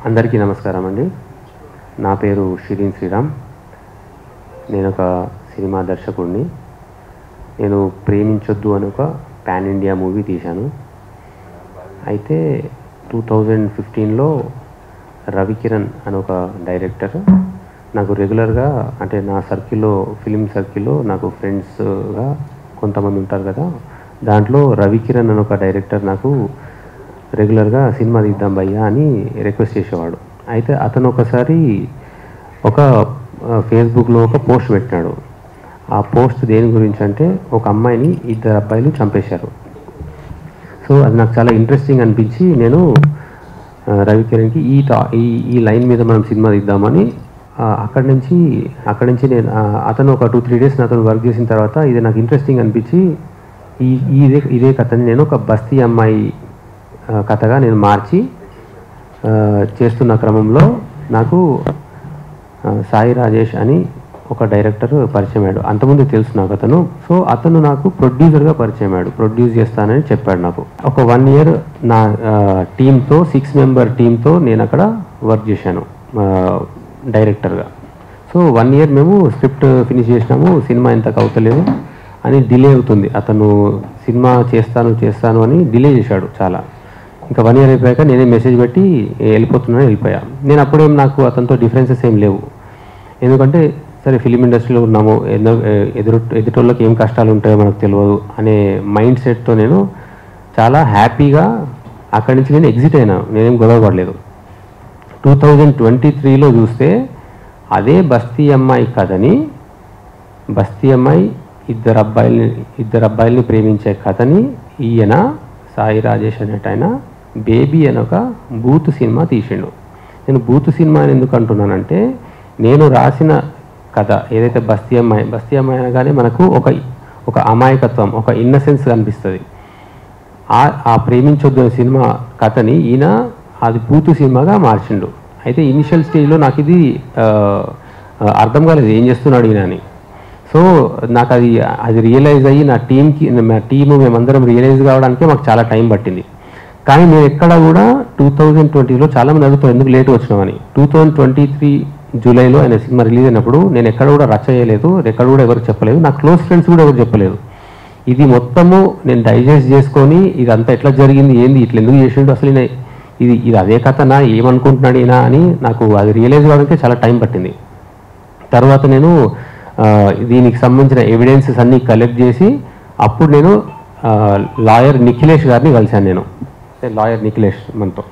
అందరికీ నమస్కారం అండి. నా పేరు షిరీన్ శ్రీరామ్. నేను ఒక సినిమా దర్శకుడిని. నేను ప్రేమించొద్దు అని ఒక పాన్ ఇండియా మూవీ తీశాను. అయితే 2015లో రవికిరణ్ అని ఒక డైరెక్టర్ నాకు రెగ్యులర్గా, అంటే నా సర్కిల్లో, ఫిలిం సర్కిల్లో నాకు ఫ్రెండ్స్గా కొంతమంది ఉంటారు కదా, దాంట్లో రవికిరణ్ అని ఒక డైరెక్టర్ నాకు రెగ్యులర్గా సినిమా తీద్దాం భయ్యా అని రిక్వెస్ట్ చేసేవాడు. అయితే అతను ఒకసారి ఒక ఫేస్బుక్లో ఒక పోస్ట్ పెట్టినాడు. ఆ పోస్ట్ దేని గురించి అంటే, ఒక అమ్మాయిని 2 అబ్బాయిలు చంపేశారు. సో అది నాకు చాలా ఇంట్రెస్టింగ్ అనిపించి నేను రవికిరణ్కి ఈ లైన్ మీద మనం సినిమా తీద్దామని అక్కడి నుంచి నేను అతను ఒక 2-3 డేస్ నాతో వర్క్ చేసిన తర్వాత ఇది నాకు ఇంట్రెస్టింగ్ అనిపించి ఇదే కథని నేను ఒక బస్తీ అమ్మాయి కథగా నేను మార్చి చేస్తున్న క్రమంలో నాకు సాయి రాజేష్ అని ఒక డైరెక్టర్ పరిచయం అయ్యాడు. అంతకుముందు తెలుసు నాకు అతను. సో అతను నాకు ప్రొడ్యూసర్గా పరిచయం అయ్యాడు. ప్రొడ్యూస్ చేస్తానని చెప్పాడు నాకు. ఒక 1 year నా టీంతో, 6 member టీంతో నేను అక్కడ వర్క్ చేశాను డైరెక్టర్గా. సో 1 year మేము స్క్రిప్ట్ ఫినిష్ చేసినాము. సినిమా ఎంతకు అవుతలేదు అని డిలే అవుతుంది. అతను సినిమా చేస్తాను అని డిలే చేశాడు చాలా. ఇంకా 1 year అయిపోయాక నేనే మెసేజ్ పెట్టి వెళ్ళిపోయా. నేను అప్పుడేం నాకు అతనితో డిఫరెన్సెస్ ఏం లేవు. ఎందుకంటే సరే ఫిలిం ఇండస్ట్రీలో ఉన్నాము, ఎదుటోళ్ళకి ఏం కష్టాలు ఉంటాయో మనకు తెలియదు అనే మైండ్ సెట్తో నేను చాలా హ్యాపీగా అక్కడి నుంచి నేను ఎగ్జిట్ అయినా. నేనేం గొడవ పడలేదు. 2023లో చూస్తే అదే బస్తీ అమ్మాయి కథని, బస్తీ అమ్మాయి ఇద్దరు అబ్బాయిల్ని ప్రేమించే కథని ఈయన సాయి రాజేష్ అనేటైనా బేబీ అని ఒక బూత్ సినిమా తీసిండు. నేను బూత్ సినిమా అని ఎందుకు అంటున్నానంటే, నేను రాసిన కథ ఏదైతే బస్తీ అమ్మాయి అనగానే మనకు ఒక అమాయకత్వం, ఒక ఇన్నసెన్స్ కనిపిస్తుంది. ఆ ప్రేమించొద్దు సినిమా కథని ఈయన అది బూత్ సినిమాగా మార్చిండు. అయితే ఇనిషియల్ స్టేజ్లో నాకు ఇది అర్థం కాలేదు, ఏం చేస్తున్నాడు ఈయన అని. సో నాకు అది రియలైజ్ అయ్యి నా టీము మేమందరం రియలైజ్ కావడానికే మాకు చాలా టైం పట్టింది. కానీ నేను ఎక్కడ కూడా 2020లో చాలామంది అడుగుతారు ఎందుకు లేట్ వచ్చినామని. 2023 జూలైలో ఆయన సినిమా రిలీజ్ అయినప్పుడు నేను ఎక్కడ కూడా రచ్చ చేయలేదు, ఎక్కడ కూడా ఎవరికి చెప్పలేదు, నా క్లోజ్ ఫ్రెండ్స్ కూడా ఎవరు చెప్పలేదు. ఇది మొత్తము నేను డైజెస్ట్ చేసుకొని ఇదంతా ఎట్లా జరిగింది, ఏంది, ఇట్లా ఎందుకు చేసిండు, అసలు ఇది అదే కథనా, ఏమనుకుంటున్నాడు ఈయన అని నాకు అది రియలైజ్ కావడానికి చాలా టైం పట్టింది. తర్వాత నేను దీనికి సంబంధించిన ఎవిడెన్సెస్ అన్నీ కలెక్ట్ చేసి అప్పుడు నేను లాయర్ నిఖిలేష్ గారిని కలిశాను. నేను లాయర్ నిఖిలేష్ మనతో.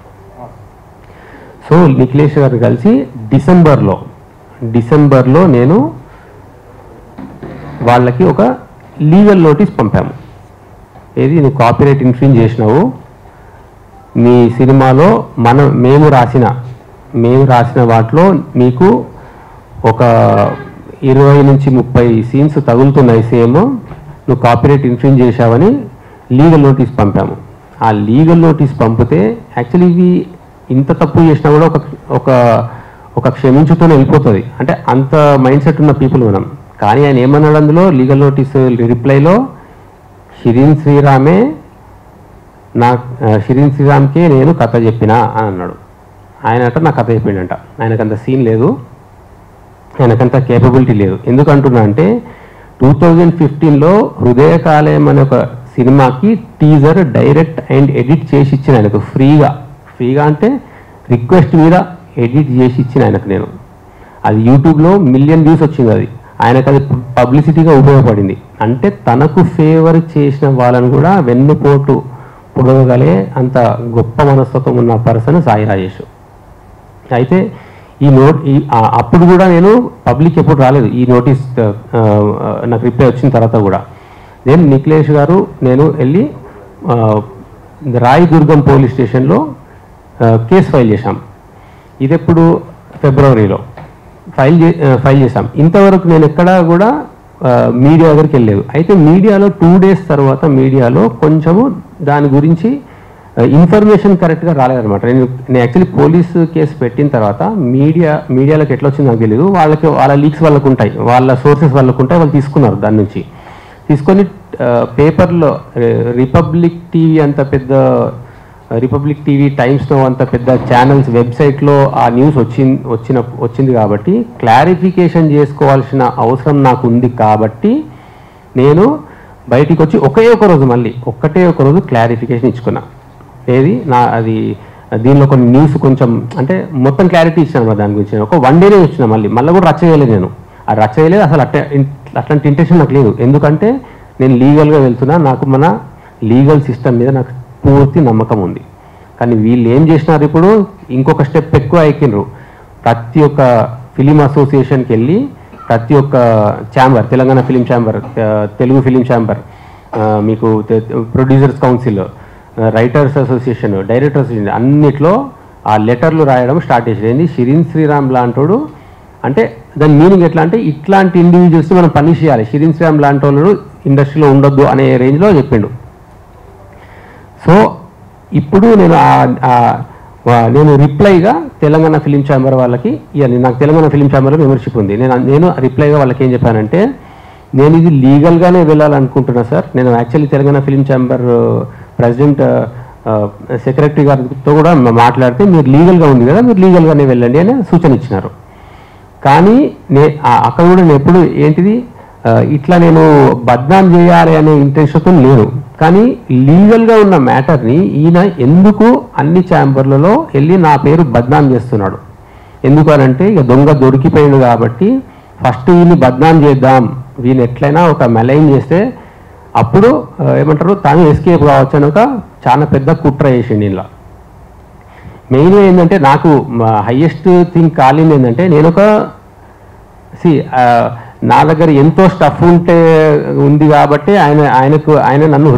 సో నిఖిలేష్ గారిని కలిసి డిసెంబర్లో నేను వాళ్ళకి ఒక లీగల్ నోటీస్ పంపాము. ఏది, నువ్వు కాపీరైట్ ఇన్ఫ్రింజ్ చేసినావు, మీ సినిమాలో మేము రాసిన వాటిలో నీకు ఒక 20 నుంచి 30 సీన్స్ తగులుతున్నాయి సేమ్, నువ్వు కాపీరైట్ ఇన్ఫ్రింజ్ చేశావని లీగల్ నోటీస్ పంపాము. ఆ లీగల్ నోటీస్ పంపితే యాక్చువల్లీ ఇవి ఇంత తప్పు చేసినా కూడా ఒక క్షమించుతూనే వెళ్ళిపోతుంది. అంటే అంత మైండ్ సెట్ ఉన్న పీపుల్ మనం. కానీ ఆయన ఏమన్నాడు అందులో లీగల్ నోటీస్ రిప్లైలో, షిరీన్ శ్రీరామ్కే నేను కథ చెప్పినా అని అన్నాడు. ఆయన నా కథ చెప్పిండంట. ఆయనకంత సీన్ లేదు, ఆయనకంత కేపబిలిటీ లేదు. ఎందుకంటున్నా అంటే 2015లో హృదయకాలయం అనే ఒక సినిమాకి టీజర్ డైరెక్ట్ అండ్ ఎడిట్ చేసి ఇచ్చిన ఆయనకు ఫ్రీగా అంటే రిక్వెస్ట్ మీద ఎడిట్ చేసి ఇచ్చిన ఆయనకు నేను. అది యూట్యూబ్లో 1 million views వచ్చింది. అది ఆయనకు అది పబ్లిసిటీగా ఉపయోగపడింది. అంటే తనకు ఫేవర్ చేసిన వాళ్ళని కూడా వెన్నుపోటు పొడవగలే అంత గొప్ప మనస్తత్వం ఉన్న పర్సన్ సాయి రాజేష్. అయితే అప్పుడు కూడా నేను పబ్లిక్ ఎప్పుడు రాలేదు. ఈ నోటీస్ నాకు రిప్లై వచ్చిన తర్వాత కూడా నేను నిఖిలేష్ గారు నేను వెళ్ళి రాయదుర్గం పోలీస్ స్టేషన్లో కేసు ఫైల్ చేశాం. ఇది ఎప్పుడు ఫిబ్రవరిలో ఫైల్ చేశాం. ఇంతవరకు నేను ఎక్కడా కూడా మీడియా దగ్గరికి వెళ్ళలేదు. అయితే మీడియాలో 2 days తర్వాత మీడియాలో కొంచెము దాని గురించి ఇన్ఫర్మేషన్ కరెక్ట్గా రాలేదన్నమాట. నేను యాక్చువల్లీ పోలీసు కేసు పెట్టిన తర్వాత మీడియాలకు ఎట్లా వచ్చిందో నాకు తెలియదు. వాళ్ళ లీక్స్ వాళ్ళకు ఉంటాయి, వాళ్ళ సోర్సెస్ వాళ్ళకు ఉంటాయి. వాళ్ళు తీసుకున్నారు, దాని నుంచి తీసుకొని పేపర్లో రిపబ్లిక్ టీవీ అంత పెద్ద రిపబ్లిక్ టీవీ, టైమ్స్ నౌ అంత పెద్ద ఛానల్స్ వెబ్సైట్లో ఆ న్యూస్ వచ్చింది కాబట్టి క్లారిఫికేషన్ చేసుకోవాల్సిన అవసరం నాకు ఉంది కాబట్టి నేను బయటికి వచ్చి ఒకే ఒక రోజు క్లారిఫికేషన్ ఇచ్చుకున్నా. ఏది అది దీనిలో కొన్ని న్యూస్ కొంచెం అంటే మొత్తం క్లారిటీ ఇచ్చాను దాని గురించి. ఒక 1 డేనే ఇచ్చిన, మళ్ళీ కూడా రచ్చ చేయలేదు. నేను ఆ రచ్చ చేయలేదు అసలు. అట్లాంటి ఇంటెన్షన్ నాకు లేదు. ఎందుకంటే నేను లీగల్గా వెళ్తున్నా, నాకు మన లీగల్ సిస్టమ్ మీద నాకు పూర్తి నమ్మకం ఉంది. కానీ వీళ్ళు ఏం చేసినారు, ఇప్పుడు ఇంకొక స్టెప్ ఎక్కువ ఎక్కినరు. ప్రతి ఒక్క ఫిలిం అసోసియేషన్కి వెళ్ళి ప్రతి ఒక్క chamber, Telangana film chamber, Telugu film chamber, మీకు producers council, writers association, directors association అన్నిట్లో ఆ లెటర్లు రాయడం స్టార్ట్ చేసేది. షిరీన్ శ్రీరామ్ లాంటోడు అంటే దాని మీనింగ్ ఎట్లా అంటే ఇట్లాంటి ఇండివిజువల్స్ని మనం పనిష్ చేయాలి, షిరీన్ శ్రీరామ్ లాంటి వాళ్ళు ఇండస్ట్రీలో ఉండొద్దు అనే రేంజ్లో చెప్పిండు. సో ఇప్పుడు నేను రిప్లైగా తెలంగాణ ఫిలిం ఛాంబర్ వాళ్ళకి నాకు తెలంగాణ ఫిలిం ఛాంబర్లో మెంబర్షిప్ ఉంది. నేను రిప్లైగా వాళ్ళకి ఏం చెప్పానంటే, నేను ఇది లీగల్గానే వెళ్ళాలనుకుంటున్నా సార్. నేను actually Telangana film chamber president secretary గారితో కూడా మాట్లాడితే మీరు లీగల్గా ఉంది కదా, మీరు లీగల్గానే వెళ్ళండి అని సూచన ఇచ్చినారు. కానీ అక్కడ కూడా నేను ఎప్పుడు ఏంటిది ఇట్లా నేను బద్నాం చేయాలి అనే ఇంటెన్షన్తో లేను. కానీ లీగల్గా ఉన్న మ్యాటర్ని ఈయన ఎందుకు అన్ని ఛాంబర్లలో వెళ్ళి నా పేరు బద్నాం చేస్తున్నాడు? ఎందుకు అనంటే ఇక దొంగ దొరికిపోయింది కాబట్టి ఫస్ట్ వీళ్ళని బద్నాం చేద్దాం, వీళ్ళని ఎట్లయినా ఒక మెలైన్ చేస్తే అప్పుడు ఏమంటారు తాను ఎస్కేప్ కావచ్చు అని ఒక చాలా పెద్ద కుట్ర చేసిండు. ఇలా మెయిన్గా ఏంటంటే నాకు హైయెస్ట్ థింగ్ కాలింది ఏంటంటే, నేను ఒక నా దగ్గర ఎంతో స్టఫ్ ఉంది కాబట్టి ఆయన నన్ను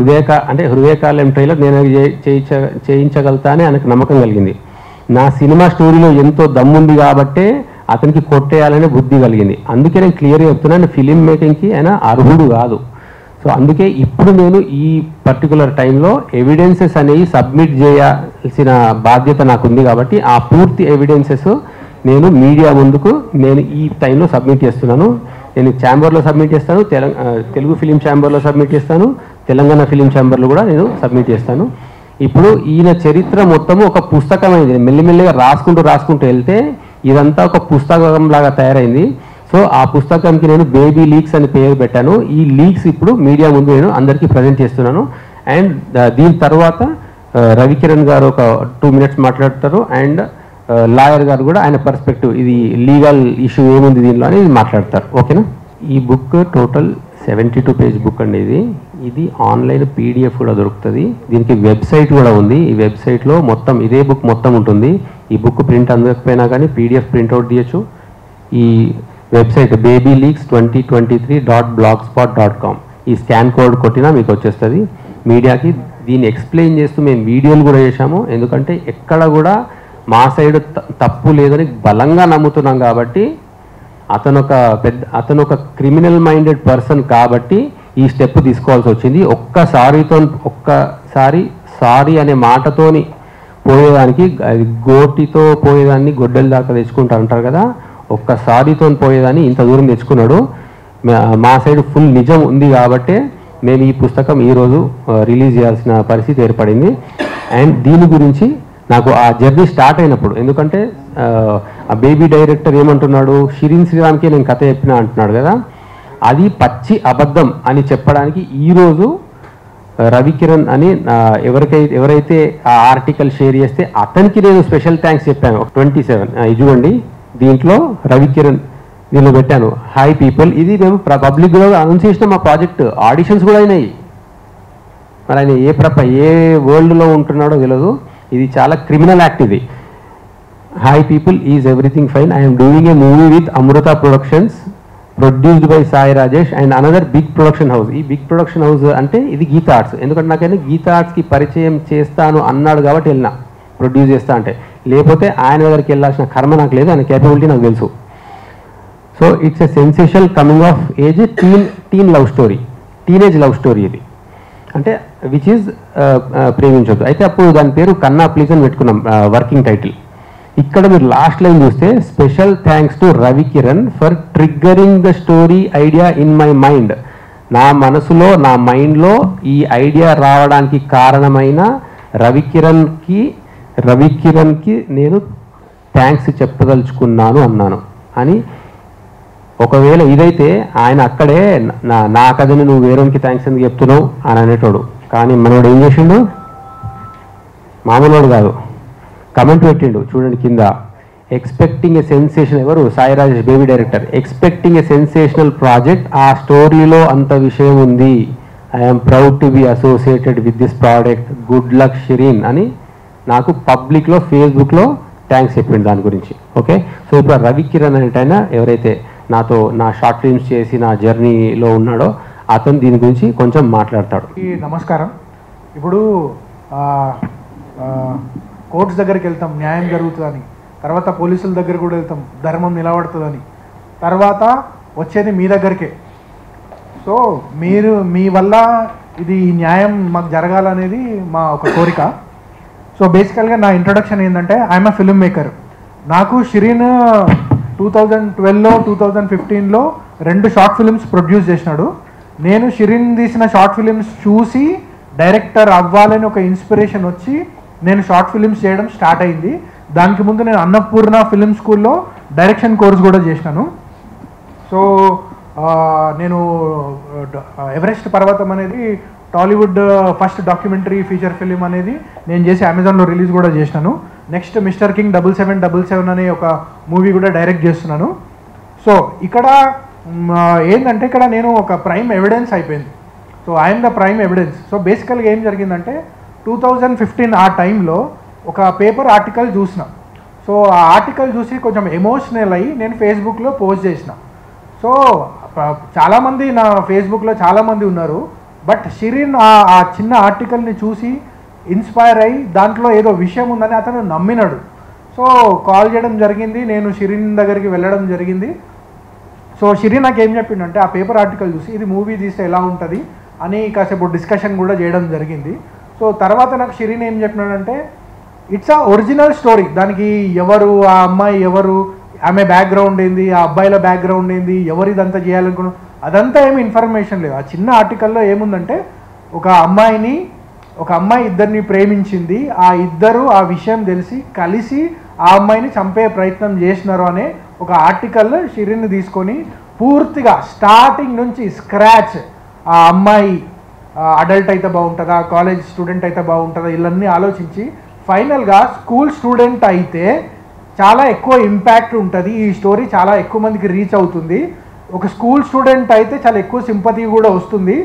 హృదయకాలం ట్రైలర్ నేను చేయించగలుగుతా అని ఆయనకు నమ్మకం కలిగింది. నా సినిమా స్టోరీలో ఎంతో దమ్ముంది కాబట్టే అతనికి కొట్టేయాలనే బుద్ధి కలిగింది. అందుకే నేను క్లియర్గా చెప్తున్నాను, ఫిలిం మేకింగ్కి ఆయన అర్హుడు కాదు. సో అందుకే ఇప్పుడు నేను ఈ పర్టికులర్ టైంలో ఎవిడెన్సెస్ అనేవి సబ్మిట్ చేయాల్సిన బాధ్యత నాకు ఉంది కాబట్టి ఆ పూర్తి ఎవిడెన్సెస్ నేను మీడియా ముందుకు నేను ఈ టైంలో సబ్మిట్ చేస్తున్నాను. నేను ఛాంబర్లో సబ్మిట్ చేస్తాను, తెలుగు ఫిలిం ఛాంబర్లో సబ్మిట్ చేస్తాను, తెలంగాణ ఫిలిం ఛాంబర్లో కూడా నేను సబ్మిట్ చేస్తాను. ఇప్పుడు ఈయన చరిత్ర మొత్తము ఒక పుస్తకం అయింది. మెల్లిమెల్లిగా రాసుకుంటూ వెళ్తే ఇదంతా ఒక పుస్తకం లాగా తయారైంది. సో ఆ పుస్తకంకి నేను బేబీ లీక్స్ అని పేరు పెట్టాను. ఈ లీక్స్ ఇప్పుడు మీడియా ముందు నేను అందరికీ ప్రజెంట్ చేస్తున్నాను. అండ్ దీని తర్వాత రవికిరణ్ గారు ఒక 2 minutes మాట్లాడతారు. అండ్ లాయర్ గారు కూడా ఆయన పర్స్పెక్టివ్, ఇది లీగల్ ఇష్యూ ఏముంది దీనిలో అని మాట్లాడతారు. ఓకేనా? ఈ బుక్ టోటల్ 72 page బుక్ అండి. ఇది ఆన్లైన్ PDF కూడా దొరుకుతుంది. దీనికి వెబ్సైట్ కూడా ఉంది. ఈ వెబ్సైట్లో మొత్తం ఇదే బుక్ మొత్తం ఉంటుంది. ఈ బుక్ ప్రింట్ అందకపోయినా కానీ PDF ప్రింట్అవుట్ తీయచ్చు. ఈ వెబ్సైట్ babyleaks2023.blogspot.com, ఈ స్కాన్ కోడ్ కొట్టినా మీకు వచ్చేస్తుంది. మీడియాకి దీన్ని ఎక్స్ప్లెయిన్ చేస్తూ మేము వీడియోలు కూడా చేశాము. ఎందుకంటే ఎక్కడ కూడా మా సైడ్ తప్పు లేదని బలంగా నమ్ముతున్నాం కాబట్టి అతను ఒక క్రిమినల్ మైండెడ్ పర్సన్ కాబట్టి ఈ స్టెప్ తీసుకోవాల్సి వచ్చింది. ఒక్కసారి సారీ అనే మాటతోని పోయేదానికి, అది గోటితో పోయేదాన్ని గొడ్డల దాకా తెచ్చుకుంటారు అంటారు కదా, ఒక్కసారితో పోయేదాన్ని ఇంత దూరం తెచ్చుకున్నాడు. మా సైడ్ ఫుల్ నిజం ఉంది కాబట్టే మేము ఈ పుస్తకం ఈరోజు రిలీజ్ చేయాల్సిన పరిస్థితి ఏర్పడింది. అండ్ దీని గురించి నాకు ఆ జర్నీ స్టార్ట్ అయినప్పుడు, ఎందుకంటే ఆ బేబీ డైరెక్టర్ ఏమంటున్నాడు, షిరీన్ శ్రీరామ్కి నేను కథ చెప్పినా అంటున్నాడు కదా, అది పచ్చి అబద్ధం అని చెప్పడానికి ఈరోజు రవికిరణ్ అని ఎవరైతే ఆ ఆర్టికల్ షేర్ చేస్తే అతనికి నేను స్పెషల్ థ్యాంక్స్ చెప్పాను. 27 ఇదిగోండి, దీంట్లో రవికిరణ్ దీనిలో పెట్టాను. హాయ్ పీపుల్, ఇది మేము పబ్లిక్ కూడా అనౌన్స్ చేసిన మా ప్రాజెక్ట్ ఆడిషన్స్ కూడా అయినాయి. మరి ఆయన ఏ వరల్డ్లో ఉంటున్నాడో తెలియదు. ఇది చాలా క్రిమినల్ యాక్ట్ ఇది. Hi people, is everything fine. I'm doing a movie with Amrutha productions, produced by Sai Rajesh and another big production house. ఈ బిగ్ ప్రొడక్షన్ హౌస్ అంటే ఇది గీతా ఆర్ట్స్. ఎందుకంటే నాకైనా గీతా ఆర్ట్స్కి పరిచయం చేస్తాను అన్నాడు కాబట్టి వెళ్ళినా ప్రొడ్యూస్ చేస్తా అంటే, లేకపోతే ఆయన దగ్గరికి వెళ్ళాల్సిన కర్మ నాకు లేదు, ఆయన కేపబిలిటీ నాకు తెలుసు. So it's a sensational coming of age teen love story, teenage love story ఇది. అంటే విచ్ ఈజ్ ప్రేమించొద్దు. అయితే అప్పుడు దాని పేరు కన్నా ప్లీజ్ అని పెట్టుకున్నాం వర్కింగ్ టైటిల్. ఇక్కడ మీరు లాస్ట్ లైన్ చూస్తే, special thanks to Ravikiran for triggering the story idea in my mind. నా మనసులో, నా మైండ్లో ఈ ఐడియా రావడానికి కారణమైన రవికిరణ్కి నేను థ్యాంక్స్ చెప్పదలుచుకున్నాను అన్నాను అని. ఒకవేళ ఇదైతే ఆయన అక్కడే నా కథని నువ్వు వేరేకి థ్యాంక్స్ ఎందుకు చెప్తున్నావు అని అనేటోడు. కానీ మనోడు ఏం చేసిండు, మామూలువాడు కాదు, కమెంట్ పెట్టిండు చూడండి కింద, ఎక్స్పెక్టింగ్ ఎ సెన్సేషన్, ఎవరు, Sai Rajesh baby director, expecting a sensational project, ఆ స్టోరీలో అంత విషయం ఉంది, I'm proud to be associated with this product, good luck Shirin అని నాకు పబ్లిక్లో ఫేస్బుక్లో థ్యాంక్స్ చెప్పిండు దాని గురించి. ఓకే, సో ఇప్పుడు రవికిరణ్ అనేటైనా ఎవరైతే నాతో నా షార్ట్ ఫిల్మ్స్ చేసి నా జర్నీలో ఉన్నాడో అతను దీని గురించి కొంచెం మాట్లాడతాడు. నమస్కారం. ఇప్పుడు కోర్ట్స్ దగ్గరికి వెళ్తాం న్యాయం జరుగుతుందని, తర్వాత పోలీసుల దగ్గర కూడా వెళ్తాం ధర్మం నిలబడుతుందని, తర్వాత వచ్చేది మీ దగ్గరికే. సో మీ వల్ల ఇది న్యాయం మాకు జరగాలనేది మా ఒక కోరిక. సో బేసికల్గా నా ఇంట్రొడక్షన్ ఏంటంటే, ఐఎమ్ అ ఫిల్మ్ మేకర్. నాకు షిరీన్ 2012లో 2015లో 2 షార్ట్ ఫిలిమ్స్ ప్రొడ్యూస్ చేసినాడు. నేను షిరీన్ తీసిన షార్ట్ ఫిలిమ్స్ చూసి డైరెక్టర్ అవ్వాలని ఒక ఇన్స్పిరేషన్ వచ్చి నేను షార్ట్ ఫిలిమ్స్ చేయడం స్టార్ట్ అయింది. దానికి ముందు నేను అన్నపూర్ణ ఫిలిం స్కూల్లో డైరెక్షన్ కోర్స్ కూడా చేసినాను. సో నేను ఎవరెస్ట్ పర్వతం అనేది Tollywood first documentary feature film అనేది నేను చేసి అమెజాన్లో రిలీజ్ కూడా చేసినాను. నెక్స్ట్ మిస్టర్ కింగ్ 7777 అనే ఒక మూవీ కూడా డైరెక్ట్ చేస్తున్నాను. సో ఇక్కడ ఏంటంటే, ఇక్కడ నేను ఒక ప్రైమ్ ఎవిడెన్స్ అయిపోయింది. So I'm the prime evidence. So బేసికల్గా ఏం జరిగిందంటే 2015 ఆ టైంలో ఒక పేపర్ ఆర్టికల్ చూసిన. సో ఆ ఆర్టికల్ చూసి కొంచెం ఎమోషనల్ అయ్యి నేను ఫేస్బుక్లో పోస్ట్ చేసిన. సో చాలామంది నా ఫేస్బుక్లో చాలామంది ఉన్నారు, బట్ షిరీన్ ఆ చిన్న ఆర్టికల్ని చూసి ఇన్స్పైర్ అయ్యి దాంట్లో ఏదో విషయం ఉందని అతను నమ్మినాడు. సో కాల్ చేయడం జరిగింది, నేను షిరీన్ దగ్గరికి వెళ్ళడం జరిగింది. సో షిరీన్ నాకు ఏం చెప్పిండంటే, ఆ పేపర్ ఆర్టికల్ చూసి ఇది మూవీ తీస్తే ఎలా ఉంటుంది అని కాసేపు డిస్కషన్ కూడా చేయడం జరిగింది. సో తర్వాత నాకు షిరీన్ ఏం చెప్పినాడంటే, ఇట్స్ ఆ ఒరిజినల్ స్టోరీ, దానికి ఎవరు, ఆ అమ్మాయి ఎవరు, ఆమె బ్యాక్గ్రౌండ్ ఏంది, ఆ అబ్బాయిల బ్యాక్గ్రౌండ్ ఏంది, ఎవరు ఇదంతా చేయాలనుకున్నాం, అదంతా ఏమి ఇన్ఫర్మేషన్ లేదు. ఆ చిన్న ఆర్టికల్లో ఏముందంటే, ఒక అమ్మాయి ఇద్దరిని ప్రేమించింది, ఆ ఇద్దరు ఆ విషయం తెలిసి కలిసి ఆ అమ్మాయిని చంపే ప్రయత్నం చేసినారు అనే ఒక ఆర్టికల్ షిరీన్ తీసుకొని పూర్తిగా స్టార్టింగ్ నుంచి స్క్రాచ్, ఆ అమ్మాయి అడల్ట్ అయితే బాగుంటుందా, కాలేజ్ స్టూడెంట్ అయితే బాగుంటుందా, ఇవన్నీ ఆలోచించి ఫైనల్గా స్కూల్ స్టూడెంట్ అయితే చాలా ఎక్కువ ఇంపాక్ట్ ఉంటుంది, ఈ స్టోరీ చాలా ఎక్కువ మందికి రీచ్ అవుతుంది, ఒక స్కూల్ స్టూడెంట్ అయితే చాలా ఎక్కువ సింపతి కూడా వస్తుంది,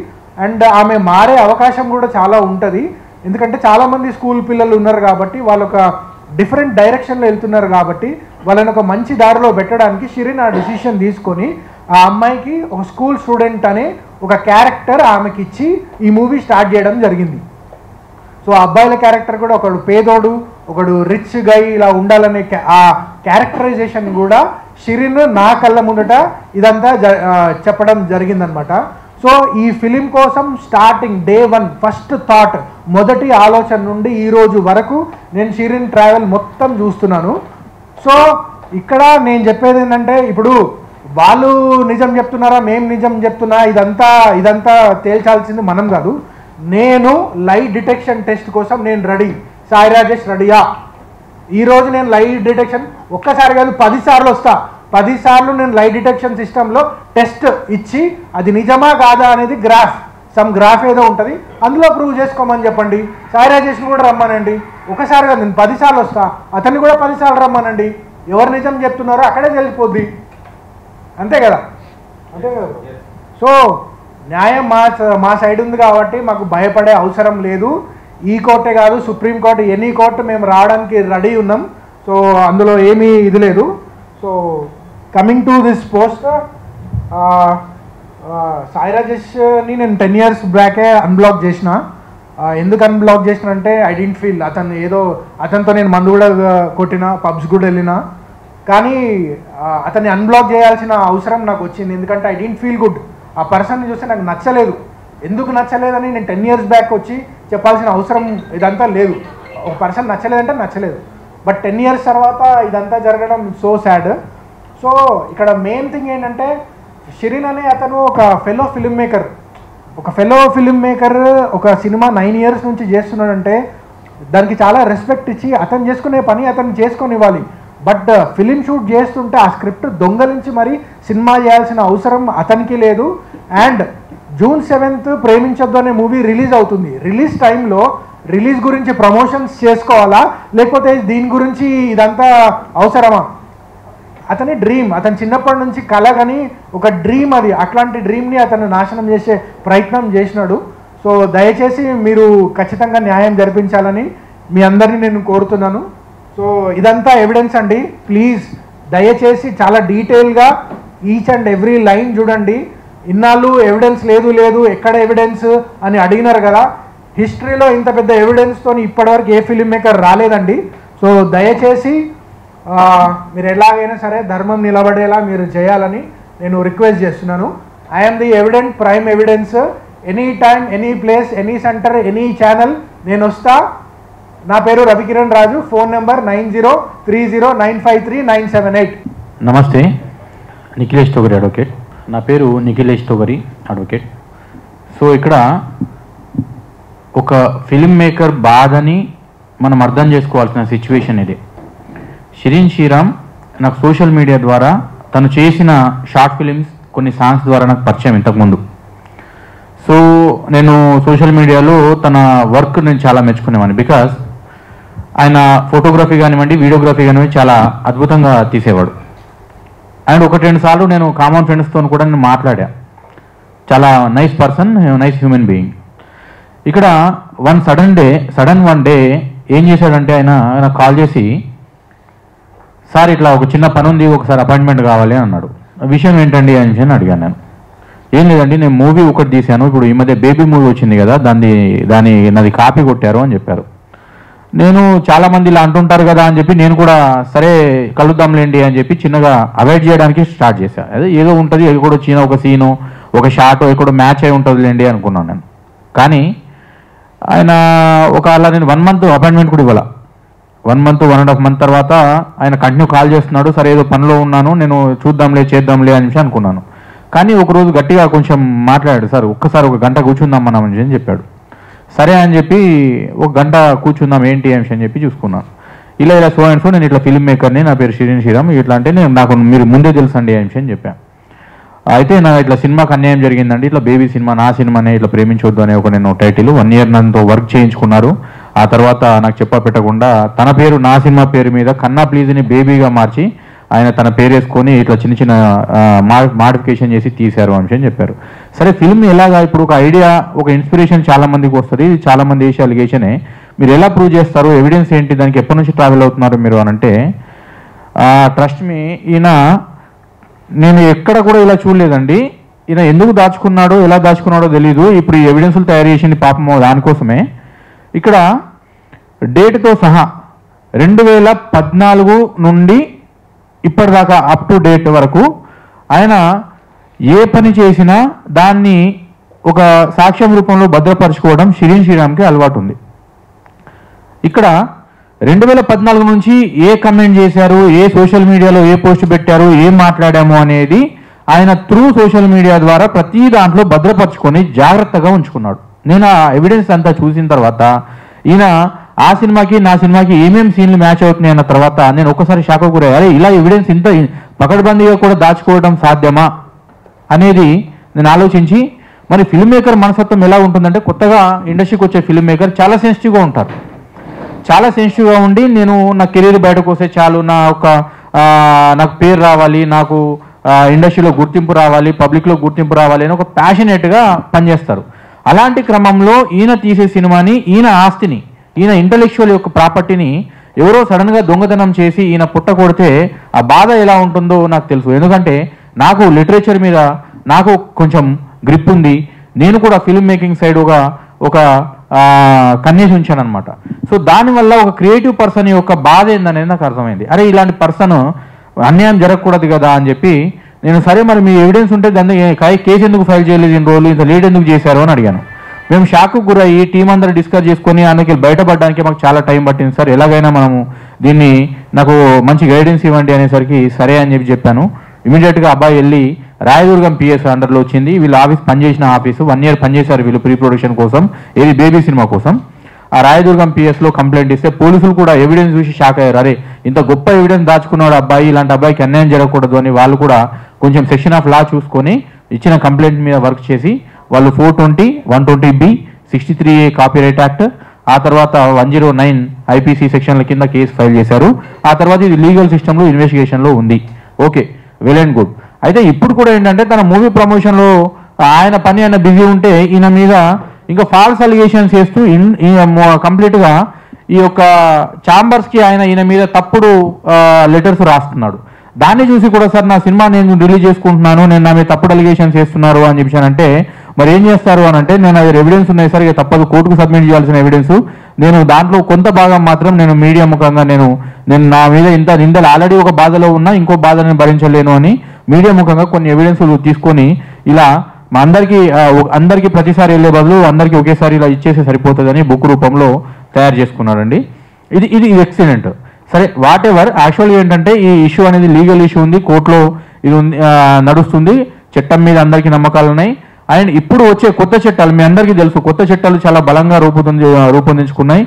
అండ్ ఆమె మారే అవకాశం కూడా చాలా ఉంటుంది. ఎందుకంటే చాలామంది స్కూల్ పిల్లలు ఉన్నారు కాబట్టి వాళ్ళు ఒక డిఫరెంట్ డైరెక్షన్లో వెళ్తున్నారు కాబట్టి వాళ్ళని ఒక మంచి దారిలో పెట్టడానికి షిరీన్ ఆ డిసిషన్ తీసుకొని ఆ అమ్మాయికి ఒక స్కూల్ స్టూడెంట్ అనే ఒక క్యారెక్టర్ ఆమెకి ఇచ్చి ఈ మూవీ స్టార్ట్ చేయడం జరిగింది. సో ఆ అబ్బాయిల క్యారెక్టర్ కూడా ఒకడు పేదోడు, ఒకడు రిచ్ గై ఇలా ఉండాలనే ఆ క్యారెక్టరైజేషన్ కూడా షిరీన్ నా కళ్ళ ముందట ఇదంతా చెప్పడం జరిగిందనమాట. సో ఈ ఫిలిం కోసం స్టార్టింగ్ డే 1 ఫస్ట్ థాట్, మొదటి ఆలోచన నుండి ఈరోజు వరకు నేను షిరీన్ ట్రావెల్ మొత్తం చూస్తున్నాను. సో ఇక్కడ నేను చెప్పేది ఏంటంటే, ఇప్పుడు వాళ్ళు నిజం చెప్తున్నారా మేము నిజం చెప్తున్నా ఇదంతా తేల్చాల్సింది మనం కాదు. నేను లై డిటెక్షన్ టెస్ట్ కోసం నేను రెడీ. సాయి రాజేష్ రెడీయా? ఈరోజు నేను లై డిటెక్షన్ ఒక్కసారి కాదు 10 సార్లు వస్తా. 10 సార్లు నేను లై డిటెక్షన్ సిస్టంలో టెస్ట్ ఇచ్చి అది నిజమా కాదా అనేది గ్రాఫ్ ఏదో ఉంటుంది, అందులో ప్రూవ్ చేసుకోమని చెప్పండి. సాయి రాజేష్ని కూడా రమ్మనండి. ఒకసారి కాదు, నేను 10 సార్లు వస్తా, అతన్ని కూడా 10 సార్లు రమ్మనండి. ఎవరు నిజం చెప్తున్నారో అక్కడే తెలిసిపోద్ది. అంతే కదా? సో న్యాయం మా సైడ్ ఉంది కాబట్టి మాకు భయపడే అవసరం లేదు. ఈ కోర్టే కాదు, సుప్రీంకోర్టు, ఎనీ కోర్టు మేము రావడానికి రెడీ ఉన్నాం. సో అందులో ఏమీ ఇది లేదు. So coming to this post, Sai రాజేష్ని నేను 10 years బ్యాకే అన్బ్లాక్ చేసిన. ఎందుకు అన్బ్లాక్ చేసిన అంటే, ఐ డెంట్ ఫీల్ అతనితో నేను మందు కూడా కొట్టిన, పబ్స్ కూడా వెళ్ళిన, కానీ అతన్ని అన్బ్లాక్ చేయాల్సిన అవసరం నాకు వచ్చింది. ఎందుకంటే ఐ డెంట్ ఫీల్ గుడ్. ఆ పర్సన్ని చూస్తే నాకు నచ్చలేదు. ఎందుకు నచ్చలేదని నేను 10 years బ్యాక్ వచ్చి చెప్పాల్సిన అవసరం ఇదంతా లేదు. ఒక పర్సన్ నచ్చలేదంటే నచ్చలేదు, బట్ 10 years తర్వాత ఇదంతా జరగడం సో సాడ్. సో ఇక్కడ మెయిన్ థింగ్ ఏంటంటే, షిరీన్ అనే అతను ఒక ఫెలో ఫిల్మ్ మేకర్. ఒక సినిమా 9 years నుంచి చేస్తున్నాడంటే దానికి చాలా రెస్పెక్ట్ ఇచ్చి అతను చేసుకునే పని అతను చేసుకొని ఇవ్వాలి. బట్ ఫిలిం షూట్ చేస్తుంటే ఆ స్క్రిప్ట్ దొంగలించి మరి సినిమా చేయాల్సిన అవసరం అతనికి లేదు. అండ్ June 7th ప్రేమించొద్దు అనే మూవీ రిలీజ్ అవుతుంది. రిలీజ్ టైంలో రిలీజ్ గురించి ప్రమోషన్స్ చేసుకోవాలా, లేకపోతే దీని గురించి ఇదంతా అవసరమా? అతని డ్రీమ్, అతను చిన్నప్పటి నుంచి కల కానీ ఒక డ్రీమ్ అది, అట్లాంటి డ్రీమ్ని అతను నాశనం చేసే ప్రయత్నం చేసినాడు. సో దయచేసి మీరు ఖచ్చితంగా న్యాయం జరిపించాలని మీ అందరినీ నేను కోరుతున్నాను. సో ఇదంతా ఎవిడెన్స్ అండి, ప్లీజ్ దయచేసి చాలా డీటెయిల్గా ఈచ్ అండ్ ఎవ్రీ లైన్ చూడండి. ఇన్నాళ్ళు ఎవిడెన్స్ లేదు ఎక్కడ ఎవిడెన్స్ అని అడిగినారు కదా, హిస్టరీలో ఇంత పెద్ద ఎవిడెన్స్తో ఇప్పటివరకు ఏ ఫిలిం మేకర్ రాలేదండి. సో దయచేసి మీరు ఎలాగైనా సరే ధర్మం నిలబడేలా మీరు చేయాలని నేను రిక్వెస్ట్ చేస్తున్నాను. I'm the evident prime evidence. Any time, any place, any centre, any channel నేను వస్తా. నా పేరు రవికిరణ్ రాజు, ఫోన్ నెంబర్ 9030953978. నమస్తే, నిఖిలేష్ తొగరి అడ్వకేట్. నా పేరు నిఖిలేష్ తొగరి అడ్వకేట్. సో ఇక్కడ ఒక ఫిలిం మేకర్ బాధని మనం అర్థం చేసుకోవాల్సిన సిచ్యువేషన్ ఇది. షిరీన్ శ్రీరామ్ నాకు సోషల్ మీడియా ద్వారా తను చేసిన షార్ట్ ఫిలిమ్స్, కొన్ని సాంగ్స్ ద్వారా నాకు పరిచయం ఇంతకుముందు. సో నేను సోషల్ మీడియాలో తన వర్క్ నేను చాలా మెచ్చుకునేవాడిని. బికాజ్ ఆయన ఫోటోగ్రఫీ కానివ్వండి, వీడియోగ్రఫీ కానివ్వండి చాలా అద్భుతంగా తీసేవాడు. అండ్ 1-2 సార్లు నేను కామన్ ఫ్రెండ్స్తో కూడా నేను మాట్లాడా. చాలా nice person, nice human being. ఇక్కడ సడన్ వన్ డే ఏం చేశాడంటే ఆయన నాకు కాల్ చేసి, సార్ ఇట్లా ఒక చిన్న పని ఉంది, ఒకసారి అపాయింట్మెంట్ కావాలి అని అన్నాడు. విషయం ఏంటండి అని అడిగాను నేను. ఏం లేదండి, నేను మూవీ ఒకటి తీశాను, ఇప్పుడు ఈ మధ్య బేబీ మూవీ వచ్చింది కదా, నాది కాపీ కొట్టారు అని చెప్పారు. నేను చాలామంది ఇలా అంటుంటారు కదా అని చెప్పి నేను కూడా సరే కలుద్దాంలేండి అని చెప్పి చిన్నగా అవాయిడ్ చేయడానికి స్టార్ట్ చేశాను. అదే ఏదో ఉంటుంది, ఎక్కడో చిన్న ఒక సీను, ఒక షార్ట్ ఎక్కడో మ్యాచ్ అయి ఉంటుందిలేండి అనుకున్నాను నేను. కానీ ఆయన అలా నేను 1 month అపాయింట్మెంట్ కూడా ఇవ్వాల. 1 month, 1.5 month తర్వాత ఆయన కంటిన్యూ కాల్ చేస్తున్నాడు. సరే ఏదో పనిలో ఉన్నాను, నేను చేద్దాంలే అని అనుకున్నాను. కానీ ఒకరోజు గట్టిగా కొంచెం మాట్లాడాడు, సార్ ఒక్కసారి 1 గంట కూర్చుందాం మనం అని చెప్పాడు. సరే అని చెప్పి 1 గంట కూర్చుందాం ఏంటి అని చెప్పి చూసుకున్నాను. ఇలా సో అండ్ సో నేను ఇట్లా ఫిల్మ్ మేకర్ని, నా పేరు షిరీన్ శ్రీరామ్, ఇట్లా అంటే నాకు మీరు ముందే తెలుసండి అని చెప్పాను. అయితే నా ఇట్లా సినిమాకి అన్యాయం జరిగిందండి, ఇట్లా బేబీ సినిమా, నా సినిమానే ఇట్లా ప్రేమించొద్దు అనే ఒక నేను టైటిల్ 1 year నన్నుతో వర్క్ చేయించుకున్నారు. ఆ తర్వాత నాకు పెట్టకుండా తన పేరు నా సినిమా పేరు మీద కన్నా ప్లీజ్ని బేబీగా మార్చి ఆయన తన పేరు వేసుకొని ఇట్లా చిన్న మాడిఫికేషన్ చేసి తీశారు అని చెప్పారు. సరే ఫిల్మ్ ఎలాగా, ఇప్పుడు ఒక ఐడియా, ఒక ఇన్స్పిరేషన్ చాలా మందికి వస్తుంది, చాలా మంది వేసే అలిగేషనే. మీరు ఎలా ప్రూవ్ చేస్తారు, ఎవిడెన్స్ ఏంటి, దానికి ఎప్పటి నుంచి ట్రావెల్ అవుతున్నారు మీరు అని అంటే, ట్రస్ట్ మీ, నేను ఎక్కడ కూడా ఇలా చూడలేదండి. ఈయన ఎందుకు దాచుకున్నాడో, ఎలా దాచుకున్నాడో తెలీదు. ఇప్పుడు ఈ ఎవిడెన్స్లు తయారు చేసింది పాపం దానికోసమే. ఇక్కడ డేట్తో సహా 2014 నుండి ఇప్పటిదాకా అప్ టు డేట్ వరకు ఆయన ఏ పని చేసినా దాన్ని ఒక సాక్ష్యం రూపంలో భద్రపరచుకోవడం షిరీన్ శ్రీరామ్కి అలవాటు ఉంది. ఇక్కడ 2014 నుంచి ఏ కమెంట్ చేశారు, ఏ సోషల్ మీడియాలో ఏ పోస్ట్ పెట్టారు, ఏం మాట్లాడాము అనేది ఆయన త్రూ సోషల్ మీడియా ద్వారా ప్రతి దాంట్లో భద్రపరచుకొని జాగ్రత్తగా ఉంచుకున్నాడు. నేను ఆ ఎవిడెన్స్ అంతా చూసిన తర్వాత ఈయన ఆ సినిమాకి నా సినిమాకి ఏమేమి సీన్లు మ్యాచ్ అవుతున్నాయి అన్న తర్వాత నేను ఒకసారి షాక్ గురయ్యా. అరే ఇలా ఎవిడెన్స్ ఇంత పకడ్బందీగా కూడా దాచుకోవడం సాధ్యమా అనేది నేను ఆలోచించి, మరి ఫిల్మ్ మేకర్ మనస్తత్వం ఎలా ఉంటుందంటే, కొత్తగా ఇండస్ట్రీకి వచ్చే ఫిల్మ్ మేకర్ చాలా సెన్సిటివ్గా ఉంటారు. చాలా సెన్సిటివ్గా ఉండి నేను నా కెరీర్ బయటకు వస్తే చాలు, నాకు పేరు రావాలి, నాకు ఇండస్ట్రీలో గుర్తింపు రావాలి, పబ్లిక్లో గుర్తింపు రావాలి అని ఒక ప్యాషనేట్గా పనిచేస్తారు. అలాంటి క్రమంలో ఈయన తీసే సినిమాని, ఈయన ఆస్తిని, ఈయన ఇంటలెక్చువల్ యొక్క ప్రాపర్టీని ఎవరో సడన్గా దొంగతనం చేసి ఈయన పుట్ట కొడితే ఆ బాధ ఎలా ఉంటుందో నాకు తెలుసు. ఎందుకంటే నాకు లిటరేచర్ మీద నాకు కొంచెం గ్రిప్ ఉంది. నేను కూడా ఫిల్మ్ మేకింగ్ సైడ్ ఒక కన్నేసి ఉంచాను అనమాట. సో దానివల్ల ఒక క్రియేటివ్ పర్సన్ యొక్క బాధ ఏందనేది నాకు అర్థమైంది. అరే ఇలాంటి పర్సన్ అన్యాయం జరగకూడదు కదా అని చెప్పి నేను, సరే మరి మీ ఎవిడెన్స్ ఉంటే దాన్ని కేసు ఎందుకు ఫైల్ చేయలేదు, ఇన్ని రోజులు ఇంత లేట్ ఎందుకు చేశారు అని అడిగాను. మేము షాక్కు గురయ్యి టీం అందరూ డిస్కస్ చేసుకొని అందుకే బయటపడడానికి మాకు చాలా టైం పట్టింది సార్, ఎలాగైనా మనము దీన్ని నాకు మంచి గైడెన్స్ ఇవ్వండి అనేసరికి సరే అని చెప్పాను. ఇమీడియట్గా అబ్బాయి వెళ్ళి రాయదుర్గం పిఎస్ అండర్లో వచ్చింది, వీళ్ళు ఆఫీస్ పనిచేసిన ఆఫీసు 1 year పనిచేశారు వీళ్ళు ప్రీ ప్రొడక్షన్ కోసం, ఏది బేబీ సినిమా కోసం. ఆ రాయదుర్గం పిఎస్లో కంప్లైంట్ ఇస్తే పోలీసులు కూడా ఎవిడెన్స్ చూసి షాక్ అయ్యారు. అరే ఇంత గొప్ప ఎవిడెన్స్ దాచుకున్నాడు అబ్బాయి, ఇలాంటి అబ్బాయికి అన్యాయం జరగకూడదు అని వాళ్ళు కూడా కొంచెం సెక్షన్ ఆఫ్ లా చూసుకొని ఇచ్చిన కంప్లైంట్ మీద వర్క్ చేసి వాళ్ళు 420, 120B, 63A కాపీరైట్ యాక్ట్, ఆ తర్వాత 109 IPC సెక్షన్ల కింద కేసు ఫైల్ చేశారు. ఆ తర్వాత ఇది లీగల్ సిస్టంలో ఇన్వెస్టిగేషన్లో ఉంది. Okay, well and good. అయితే ఇప్పుడు కూడా ఏంటంటే తన మూవీ ప్రమోషన్లో ఆయన పని ఆయన బిజీ ఉంటే ఈయన మీద ఇంకా ఫాల్స్ అలిగేషన్స్ చేస్తూ కంప్లీట్గా ఈ యొక్క ఛాంబర్స్కి ఈయన మీద తప్పుడు లెటర్స్ రాస్తున్నాడు. దాన్ని చూసి కూడా సార్ నా సినిమా నేను రిలీజ్ చేసుకుంటున్నాను, నేను నా మీద తప్పుడు అలిగేషన్స్ చేస్తున్నారు అని చెప్పానంటే మరి ఏం చేస్తారు అని అంటే, నేను అది ఎవిడెన్స్ ఉన్నాయి సార్, ఇక తప్పదు కోర్టుకు సబ్మిట్ చేయాల్సిన ఎవిడెన్స్, నేను దాంట్లో కొంత భాగం మాత్రం నేను మీడియా ముఖంగా నేను నా మీద ఇంత నిందలు ఆల్రెడీ ఒక బాధలో ఉన్నా ఇంకో బాధని భరించలేను అని మీడియా ముఖంగా కొన్ని ఎవిడెన్స్లు తీసుకొని ఇలా మా అందరికీ ప్రతిసారి వెళ్ళే బదులు అందరికీ ఒకేసారి ఇలా ఇచ్చేసి సరిపోతుందని బుక్ రూపంలో తయారు చేసుకున్నాడండి. ఇది ఎక్సిడెంట్. సరే, వాట్ ఎవర్. యాక్చువల్గా ఏంటంటే ఈ ఇష్యూ అనేది లీగల్ ఇష్యూ ఉంది, కోర్టులో ఇది నడుస్తుంది, చట్టం మీద అందరికీ నమ్మకాలు ఉన్నాయి. అండ్ ఇప్పుడు వచ్చే కొత్త చట్టాలు మీ అందరికీ తెలుసు, కొత్త చట్టాలు చాలా బలంగా రూపొందించుకున్నాయి.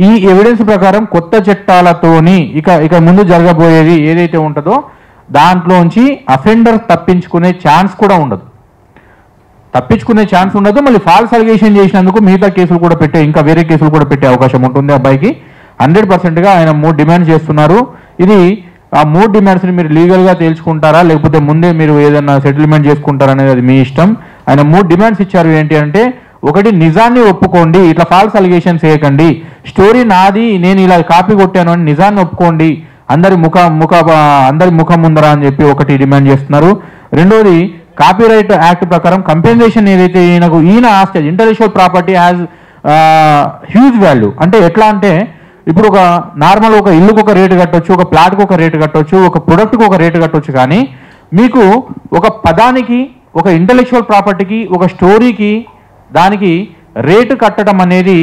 ఈ ఎవిడెన్స్ ప్రకారం కొత్త చట్టాలతోని ఇక ముందు జరగబోయేది ఏదైతే ఉంటుందో దాంట్లోంచి అఫెండర్ తప్పించుకునే ఛాన్స్ కూడా ఉండదు. మళ్ళీ ఫాల్స్ అలిగేషన్ చేసినందుకు మిగతా కేసులు కూడా ఇంకా వేరే కేసులు కూడా పెట్టే అవకాశం ఉంటుంది అబ్బాయికి. 100%గా ఆయన 3 డిమాండ్స్ చేస్తున్నారు. ఇది ఆ 3 డిమాండ్స్ని మీరు లీగల్గా తేల్చుకుంటారా లేకపోతే ముందే మీరు ఏదైనా సెటిల్మెంట్ చేసుకుంటారా అనేది అది మీ ఇష్టం. ఆయన 3 డిమాండ్స్ ఇచ్చారు. ఏంటి అంటే, ఒకటి, నిజాన్ని ఒప్పుకోండి, ఇట్లా ఫాల్స్ అలిగేషన్స్ చేయకండి, స్టోరీ నాది, నేను ఇలా కాపీ కొట్టాను అని నిజాన్ని ఒప్పుకోండి అందరి ముఖం ముందర అని చెప్పి ఒకటి డిమాండ్ చేస్తున్నారు. రెండోది, కాపీరైట్ యాక్ట్ ప్రకారం కంపెన్సేషన్ ఏదైతే ఈయన ఆస్తి intellectual property has huge value. అంటే ఎట్లా అంటే, ఇప్పుడు ఒక నార్మల్ ఒక ఇల్లుకు ఒక రేటు కట్టొచ్చు, ఒక ప్లాట్కి ఒక రేటు కట్టొచ్చు, ఒక ప్రొడక్ట్కి ఒక రేటు కట్టొచ్చు, కానీ మీకు ఒక పదానికి, ఒక ఇంటలెక్చువల్ ప్రాపర్టీకి, ఒక స్టోరీకి దానికి రేటు కట్టడం అనేది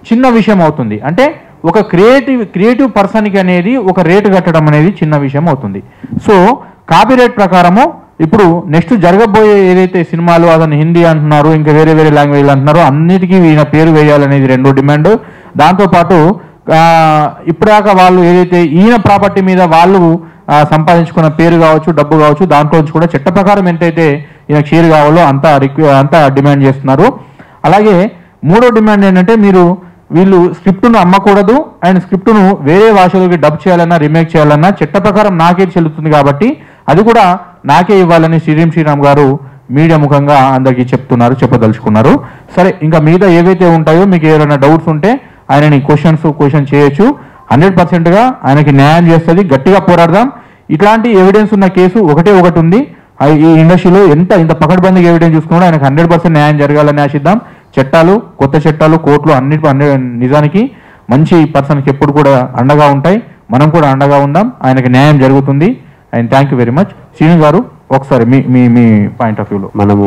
చిన్న విషయం అవుతుంది. అంటే ఒక క్రియేటివ్ పర్సన్కి అనేది ఒక రేటు కట్టడం అనేది చిన్న విషయం అవుతుంది. సో కాపీరైట్ ప్రకారము ఇప్పుడు నెక్స్ట్ జరగబోయే ఏదైతే సినిమాలు అతను హిందీ అంటున్నారు, ఇంకా వేరే లాంగ్వేజ్లు అంటున్నారో అన్నిటికీ ఈయన పేరు వేయాలనేది రెండో డిమాండ్. దాంతోపాటు ఇప్పటిదాకా వాళ్ళు ఏదైతే ఈయన ప్రాపర్టీ మీద వాళ్ళు సంపాదించుకున్న పేరు కావచ్చు, డబ్బు కావచ్చు, దాంట్లోంచి కూడా చట్ట ప్రకారం ఎంతైతే ఈయనకు షేర్ కావాలో అంతా డిమాండ్ చేస్తున్నారు. అలాగే మూడో డిమాండ్ ఏంటంటే, వీళ్ళు స్క్రిప్ట్ను అమ్మకూడదు అండ్ స్క్రిప్ట్ను వేరే భాషలోకి డబ్ చేయాలన్నా రీమేక్ చేయాలన్నా చట్ట ప్రకారం నాకే చెల్లుతుంది కాబట్టి అది కూడా నాకే ఇవ్వాలని శ్రీరామ్ గారు మీడియా ముఖంగా అందరికీ చెప్పదలుచుకున్నారు. సరే, ఇంకా మిగతా ఏవైతే ఉంటాయో మీకు ఏమైనా డౌట్స్ ఉంటే ఆయనని క్వశ్చన్ చేయొచ్చు. 100%గా ఆయనకి న్యాయం చేస్తుంది. గట్టిగా పోరాడదాం. ఇట్లాంటి ఎవిడెన్స్ ఉన్న కేసు ఒకటి ఉంది ఈ ఇండస్ట్రీలో. ఇంత పకడ్బందీగా ఎవిడెన్స్ చూసుకున్నాడు. ఆయనకు 100% న్యాయం జరగాలని ఆశిద్దాం. కొత్త చట్టాలు, కోర్టులు అన్నిటి నిజానికి మంచి పర్సన్కి ఎప్పుడు కూడా అండగా ఉంటాయి. మనం కూడా అండగా ఉందాం. ఆయనకి న్యాయం జరుగుతుంది. And thank you very much. Srinu గారు, ఒకసారి మీ పాయింట్ ఆఫ్ వ్యూలో. మనము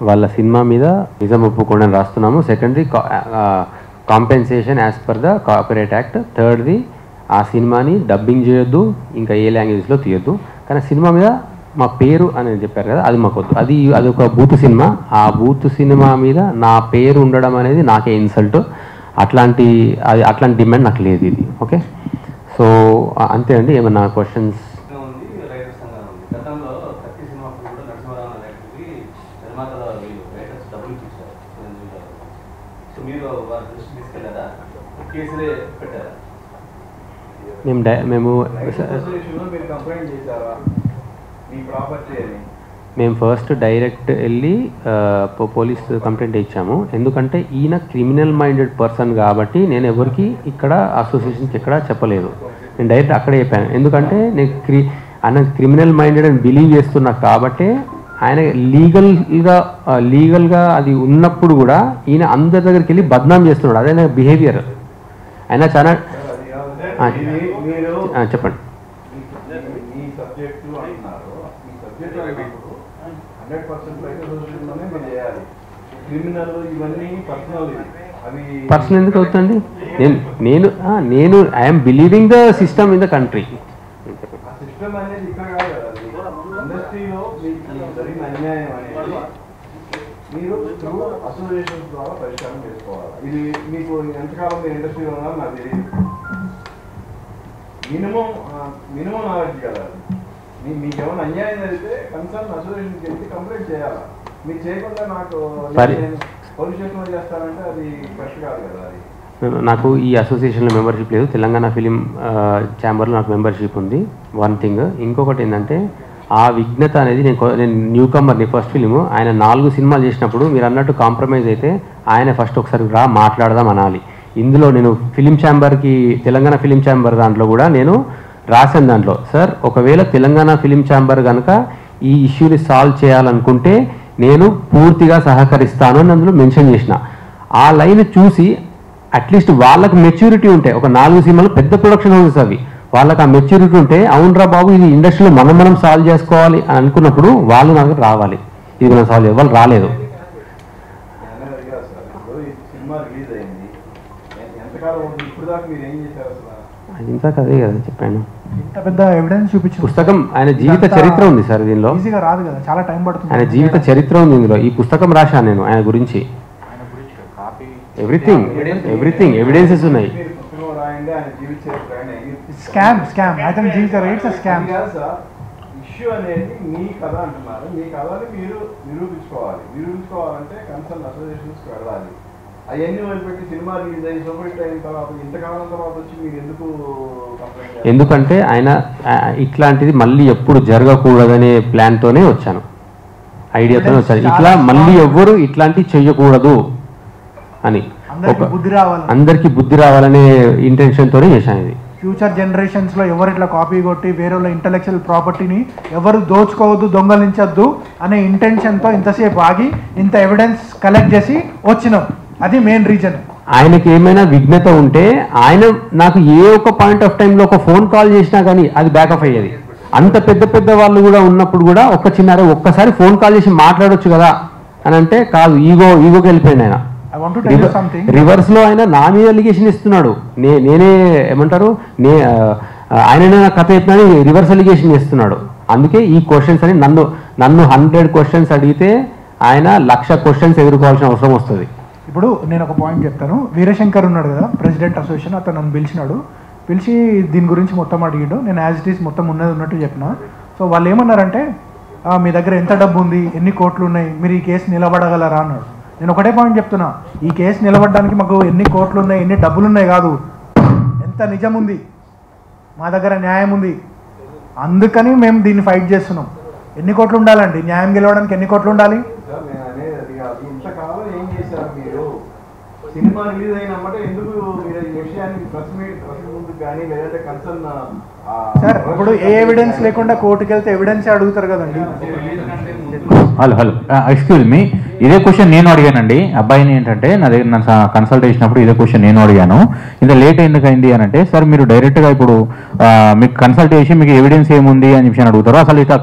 వాళ్ళ సినిమా మీద నిజం ఒప్పుకోవడం రాస్తున్నాము. సెకండ్ది, compensation as per the copyright act. థర్డ్ది, ఆ సినిమాని డబ్బింగ్ చేయొద్దు, ఇంకా ఏ లాంగ్వేజ్లో తీయొద్దు. కానీ సినిమా మీద మా పేరు అని చెప్పారు కదా, అది మాకు వద్దు. అది ఒక బూత్ సినిమా. ఆ బూత్ సినిమా మీద నా పేరు ఉండడం అనేది నాకే ఇన్సల్ట్. అట్లాంటి డిమాండ్ నాకు లేదు ఇది. ఓకే, సో అంతే అండి. ఏమన్నా క్వశ్చన్స్? మేము ఫస్ట్ డైరెక్ట్ వెళ్ళి పోలీస్ కంప్లైంట్ ఇచ్చాము. ఎందుకంటే ఈయన క్రిమినల్ మైండెడ్ పర్సన్ కాబట్టి నేను ఎవరికి ఇక్కడ అసోసియేషన్కి ఎక్కడ చెప్పలేదు. నేను డైరెక్ట్ అక్కడే చెప్పాను. ఎందుకంటే ఆయన క్రిమినల్ మైండెడ్ అని బిలీవ్ చేస్తున్నా కాబట్టి ఆయన లీగల్గా అది ఉన్నప్పుడు కూడా ఈయన అందరి దగ్గరికి వెళ్ళి బద్నాం చేస్తున్నాడు. అదే బిహేవియర్. ఆయన చాలా చెప్పండి. పర్సనల్ ఎందుకు అవుతుంది? నేను I'm believing the system in the country. మీరు అసోసియేషన్ ద్వారా పరిష్కారం చేసుకోవాలి. ఇది మీకు ఎంతకాలం మీరు ఇండస్ట్రీలో ఉన్నారో నాకు తెలియదు. మినిమం నాలెడ్జ్ కదా అది. మీకు ఏమైనా అన్యాయం జరిగితే కన్సర్న్ అసోసియేషన్కి వెళ్ళి కంప్లైంట్ చేయాలా. మీరు చేయకుండా నాకు పోలీస్ స్టేషన్లో చేస్తారంటే అది కరెక్ట్ కాదు కదా. అది నాకు ఈ అసోసియేషన్లో మెంబర్షిప్ లేదు. తెలంగాణ ఫిలిం ఛాంబర్లో నాకు మెంబర్షిప్ ఉంది. One thing. ఇంకొకటి ఏంటంటే ఆ విఘ్నత అనేది నేను న్యూ కమర్ని ఫస్ట్ ఫిలిము ఆయన 4 సినిమాలు చేసినప్పుడు మీరు అన్నట్టు కాంప్రమైజ్ అయితే ఆయన ఫస్ట్ ఒకసారి మాట్లాడదాం అనాలి. ఇందులో నేను ఫిలిం ఛాంబర్కి తెలంగాణ ఫిలిం ఛాంబర్ దాంట్లో కూడా నేను రాశాను దాంట్లో, సార్ ఒకవేళ తెలంగాణ ఫిలిం ఛాంబర్ కనుక ఈ ఇష్యూని సాల్వ్ చేయాలనుకుంటే నేను పూర్తిగా సహకరిస్తాను అని అందులో మెన్షన్ చేసిన. ఆ లైన్ చూసి అట్లీస్ట్ వాళ్ళకి మెచ్యూరిటీ ఉంటే, ఒక 4 సినిమాలు పెద్ద ప్రొడక్షన్ హౌసెస్ అవి, వాళ్ళకి ఆ మెచ్యూరిటీ ఉంటే అవునరా బాబు ఇది ఇండస్ట్రీలో మనం సాల్వ్ చేసుకోవాలి అని అనుకున్నప్పుడు వాళ్ళు నాకు రావాలి. ఇది మనం సాల్వ్ చేయాలి. వాళ్ళు రాలేదు. ఇంత అదే కదా చెప్పాను. ఇంత పెద్ద ఎవిడెన్స్ చూపించు. పుస్తకం ఆయన జీవిత చరిత్ర ఉంది సార్ దీనిలో. ఈజీగా రాదు కదా, చాలా టైం పడుతుంది. ఆయన జీవిత చరిత్ర ఉంది ఇందులో. ఈ పుస్తకం రాశాను నేను ఆయన గురించి. ఎవ్రీథింగ్ ఎవిడెన్సెస్ ఉన్నాయి. స్కామ్ అయితే జీవిత రేట్స్ స్కామ్. ఇష్యూ అనేది మీ కథ అంటున్నారు. మీ కథని మీరు నిరూపించుకోవాలంటే కన్సర్న్ అసోసియేషన్స్కి వెళ్ళాలి. అవన్నీ వదిలిపెట్టి సినిమా రిలీజ్ అయ్యి సూపర్ హిట్ అయిన తర్వాత ఇంతకాలం తర్వాత వచ్చి మీరు ఎందుకు కంప్లైంట్ చేయాలి? ఎందుకంటే ఆయన ఇట్లాంటిది మళ్ళీ ఎప్పుడు జరగకూడదనే ప్లాన్తోనే వచ్చాను, ఐడియాతోనే వచ్చాను. ఇట్లా మళ్ళీ ఎవ్వరు ఇట్లాంటివి చెయ్యకూడదు అని, అందరికీ బుద్ధి రావాలనే ఇంటెన్షన్తోనే చేశాను ఇది. ఫ్యూచర్ జనరేషన్స్లో ఎవరు ఇట్లా కాపీ కొట్టి వేరే వాళ్ళ ఇంటలెక్చువల్ ప్రాపర్టీని ఎవరు దోచుకోవద్దు, దొంగలించద్దు అనే ఇంటెన్షన్తో ఇంతసేపు ఆగి ఇంత ఎవిడెన్స్ కలెక్ట్ చేసి వచ్చినాం. అది మెయిన్ రీజన్. ఆయనకి ఏమైనా విఘ్నత ఉంటే ఆయన నాకు ఏ ఒక్క పాయింట్ ఆఫ్ టైంలో ఒక ఫోన్ కాల్ చేసినా కానీ అది బ్యాకప్ అయ్యేది. అంత పెద్ద వాళ్ళు కూడా ఉన్నప్పుడు కూడా ఒక్కసారి ఫోన్ కాల్ చేసి మాట్లాడొచ్చు కదా అని అంటే కాదు, ఈగోకి వెళ్ళిపోయింది ఆయన. రివర్స్ లో ఆయన నా మీద అలిగేషన్ ఇస్తున్నాడు. నేనే ఏమంటారు ఆయననే నా కథ చెప్పినా రివర్స్ అలిగేషన్ చేస్తున్నాడు. అందుకే ఈ క్వశ్చన్స్ అని నన్ను 100 క్వశ్చన్స్ అడిగితే ఆయన 1,00,000 క్వశ్చన్స్ ఎదుర్కోవాల్సిన అవసరం వస్తుంది. ఇప్పుడు నేను ఒక పాయింట్ చెప్తాను. వీరశంకర్ ఉన్నాడు కదా ప్రెసిడెంట్ అసోసియేషన్, అతను నన్ను పిలిచి దీని గురించి మొత్తం అడిగాడు. నేను యాజ్ ఇట్ ఈస్ మొత్తం ఉన్నట్టు చెప్పిన. సో వాళ్ళు ఏమన్నారంటే మీ దగ్గర ఎంత డబ్బు ఉంది, ఎన్ని కోట్లు ఉన్నాయి, మీరు ఈ కేసు నిలబడగలరా అన్నాడు. నేను ఒకటే పాయింట్ చెప్తున్నా, ఈ కేసు నిలబడడానికి మాకు ఎన్ని కోట్లు ఉన్నాయి, ఎన్ని డబ్బులు ఉన్నాయి కాదు, ఎంత నిజం ఉంది, మా దగ్గర న్యాయం ఉంది, అందుకని మేము దీన్ని ఫైట్ చేస్తున్నాం. ఎన్ని కోట్లు ఉండాలండి న్యాయం గెలవడానికి? ఎన్ని కోట్లు ఉండాలి? సినిమా రిలీజ్ అయినప్పుడు ఎందుకు మీరు ఈ విషయాన్ని ప్రెస్ ముందు కానీ లేదంటే కన్సర్న్ సార్ ఇప్పుడు ఏ ఎవిడెన్స్ లేకుండా కోర్టుకి వెళ్తే ఎవిడెన్స్ అడుగుతారు కదండి. హలో ఎక్స్క్యూజ్ మీ, ఇదే క్వశ్చన్ నేను అడిగానండి అబ్బాయిని. ఏంటంటే నా దగ్గర నన్ను కన్సల్ట్ చేసినప్పుడు ఇదే క్వశ్చన్ నేను అడిగాను. ఇంత లేట్ ఎందుకైంది అని అంటే, సార్ మీరు డైరెక్ట్గా ఇప్పుడు మీకు కన్సల్ట్ చేసి మీకు ఎవిడెన్స్ ఏముంది అని చెప్పి అడుగుతారు. అసలు ఇట్లా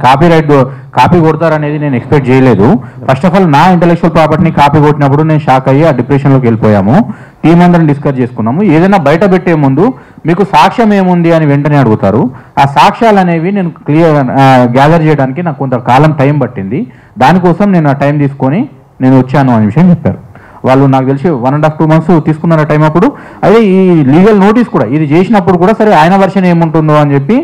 కాపీ కొడతారు అనేది నేను ఎక్స్పెక్ట్ చేయలేదు. ఫస్ట్ ఆఫ్ ఆల్ నా ఇంటెలెక్చువల్ ప్రాపర్టీని కాపీ కొట్టినప్పుడు నేను షాక్ అయ్యి ఆ డిప్రెషన్లోకి వెళ్ళిపోయాము. టీం అందరం డిస్కస్ చేసుకున్నాము. ఏదైనా బయట పెట్టే ముందు మీకు సాక్ష్యం ఏముంది అని వెంటనే అడుగుతారు. ఆ సాక్ష్యాలు అనేవి నేను గ్యాదర్ చేయడానికి నాకు కొంత కాలం టైం పట్టింది. దానికోసం నేను ఆ టైం తీసుకొని నేను వచ్చాను అనే విషయం చెప్పారు వాళ్ళు. నాకు తెలిసి 1.5-2 months తీసుకున్న టైం. అప్పుడు అదే ఈ లీగల్ నోటీస్ కూడా ఇది చేసినప్పుడు కూడా సరే ఆయన వర్షన్ ఏముంటుందో అని చెప్పి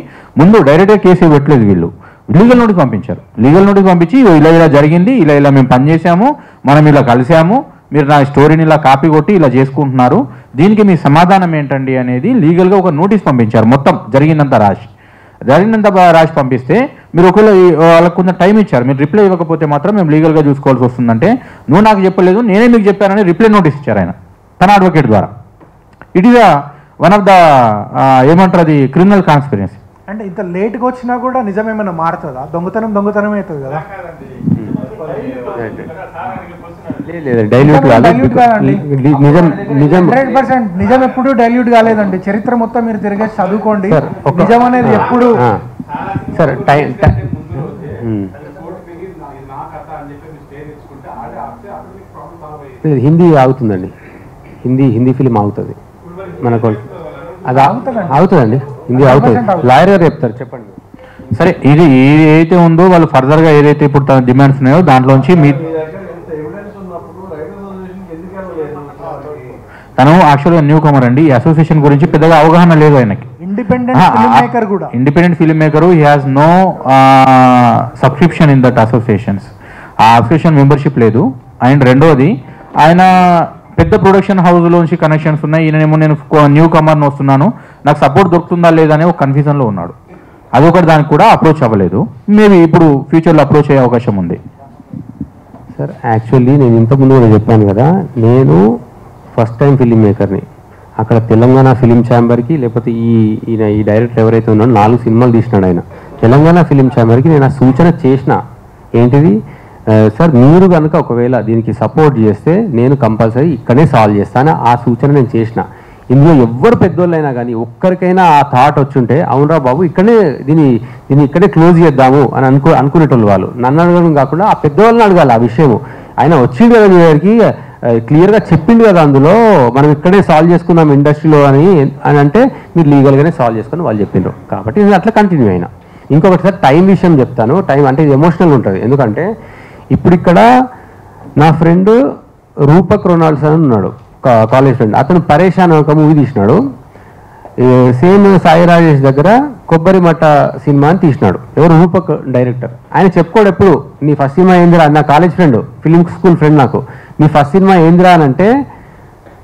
ముందు డైరెక్ట్గా కేసు పెట్టలేదు. వీళ్ళు లీగల్ నోటీస్ పంపించారు. లీగల్ నోటీస్ పంపించి ఇలా జరిగింది, ఇలా మేము పనిచేసాము, మనం ఇలా కలిసాము, మీరు నా స్టోరీని ఇలా కాపీ కొట్టి ఇలా చేసుకుంటున్నారు, దీనికి మీ సమాధానం ఏంటండి అనేది లీగల్గా ఒక నోటీస్ పంపించారు. మొత్తం జరిగిందంతా రాసి పంపిస్తే మీరు ఒకవేళ వాళ్ళకు కొంచెం టైం ఇచ్చారు, మీరు రిప్లై ఇవ్వకపోతే మాత్రం మేము లీగల్గా చూసుకోవాల్సి వస్తుందంటే, నువ్వు నాకు చెప్పలేదు నేనే మీకు చెప్పానని రిప్లై నోటీస్ ఇచ్చారు ఆయన తన అడ్వకేట్ ద్వారా. It is one of the ఏమంటారు అది క్రిమినల్ కాన్స్పిరెన్సీ. అంటే ఇంత లేట్గా వచ్చినా కూడా నిజం ఏమైనా మారుతుందా? దొంగతనం అవుతుంది కదా. నిజం ఎప్పుడు డైల్యూట్ కాలేదండి. చరిత్ర మొత్తం మీరు తిరిగేసి చదువుకోండి. నిజం అనేది ఎప్పుడు సరే హిందీ ఆగుతుందండి. హిందీ ఫిలిం ఆగుతుంది మనకు. అది ఆగుతుందండి, హిందీ ఆగుతుంది. లాయర్ గారు చెప్తారు, చెప్పండి. సరే ఇది ఏదైతే ఉందో వాళ్ళు ఫర్దర్గా ఏదైతే ఇప్పుడు డిమాండ్స్ ఉన్నాయో దాంట్లోంచి మీ తను యాక్చువల్గా న్యూ కమర్ అండి. ఈ అసోసియేషన్ గురించి పెద్దగా అవగాహన లేదు ఆయనకి. ఇండిపెండెంట్ ఫిల్మ్ మేకర్ కూడా, independent film maker. He has no subscription in that associations. ఆ అసోసియేషన్ మెంబర్షిప్ లేదు. అండ్ రెండోది, ఆయన పెద్ద ప్రొడక్షన్ హౌస్లోంచి కనెక్షన్స్ ఉన్నాయి. ఈయనేమో నేను న్యూ కమర్ని వస్తున్నాను, నాకు సపోర్ట్ దొరుకుతుందా లేదా అనే ఒక కన్ఫ్యూజన్లో ఉన్నాడు. అదొకటి, దానికి కూడా అప్రోచ్ అవ్వలేదు. మేబీ ఇప్పుడు ఫ్యూచర్లో అప్రోచ్ అయ్యే అవకాశం ఉంది. సార్ యాక్చువల్లీ నేను ఇంతకుముందు కూడా చెప్పాను కదా, నేను ఫస్ట్ టైం ఫిలిం మేకర్ని. అక్కడ తెలంగాణ ఫిలిం ఛాంబర్కి, లేకపోతే ఈ డైరెక్టర్ ఎవరైతే ఉన్నాడో 4 సినిమాలు తీసినాడు ఆయన. తెలంగాణ ఫిలిం ఛాంబర్కి నేను ఆ సూచన చేసిన, ఏంటిది సార్ మీరు కనుక ఒకవేళ దీనికి సపోర్ట్ చేస్తే నేను కంపల్సరీ ఇక్కడే సాల్వ్ చేస్తాను. ఆ సూచన నేను చేసిన. ఇందులో ఎవ్వరు పెద్దోళ్ళైనా కానీ ఒక్కరికైనా ఆ థాట్ వచ్చుంటే, అవునరా బాబు దీన్ని ఇక్కడే క్లోజ్ చేద్దాము అని అనుకునేటోళ్ళు వాళ్ళు. నన్ను అడగడం కాకుండా ఆ పెద్దవాళ్ళని అడగాలి ఆ విషయము. ఆయన వచ్చింది కదా మీ దగ్గరికి, క్లియర్గా చెప్పింది కదా అందులో, మనం ఇక్కడే సాల్వ్ చేసుకున్నాం ఇండస్ట్రీలో అని అంటే మీరు లీగల్గానే సాల్వ్ చేసుకుని వాళ్ళు చెప్పిండ్రు. కాబట్టి నేను అట్లా కంటిన్యూ అయినా. ఇంకొకటి సార్ టైం విషయం చెప్తాను. టైం అంటే ఇది ఎమోషనల్ ఉంటుంది. ఎందుకంటే ఇప్పుడు ఇక్కడ నా ఫ్రెండ్ రూపక్ రొనాల్డ్స్ అని ఉన్నాడు, కాలేజ్ ఫ్రెండ్. అతను పరేషాన్ ఒక మూవీ తీసినాడు. సేమ్ సాయి రాజేష్ దగ్గర కొబ్బరి మట్ట సినిమా అని తీసినాడు. ఎవరు? రూపక్ డైరెక్టర్. ఆయన చెప్పుకోడు ఎప్పుడు, నీ ఫస్ట్ సినిమా ఏందిరా, నా college friend, film school friend నాకు, నీ ఫస్ట్ సినిమా ఏందిరా అని అంటే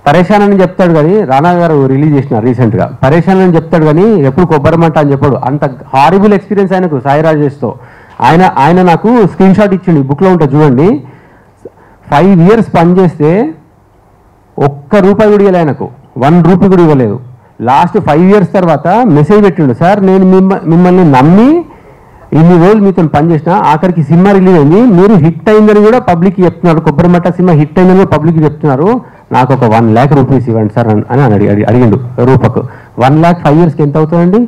పరేషాన్ అని చెప్తాడు. కానీ రానా గారు రిలీజ్ చేసినారు రీసెంట్గా, పరేషాన్ అని చెప్తాడు కానీ ఎప్పుడు కొబ్బరి మట్ట అని చెప్పాడు. అంత హారిబుల్ ఎక్స్పీరియన్స్ ఆయనకు సాయి రాజేష్తో. ఆయన నాకు స్క్రీన్ షాట్ ఇచ్చిండు, ఈ బుక్లో ఉంటుంది చూడండి. 5 years పనిచేస్తే ₹1 కూడా ఇవ్వలేదు ఆయనకు, ₹1 కూడా ఇవ్వలేదు. లాస్ట్ 5 years తర్వాత మెసేజ్ పెట్టిండు, సార్ నేను మిమ్మల్ని నమ్మి ఇన్ని రోజులు మీతో పనిచేసిన, ఆఖరికి సినిమా రిలీజ్ అయింది, మీరు హిట్ అయిందని కూడా పబ్లిక్కి చెప్తున్నారు, కొబ్బరి మట్ట సినిమా హిట్ అయిందని కూడా పబ్లిక్కి చెప్తున్నారు, నాకు ఒక ₹1 lakh ఇవ్వండి సార్ అని అడిగిండు రూపక్. 1 lakh 5 yearsకి ఎంత అవుతుందండి?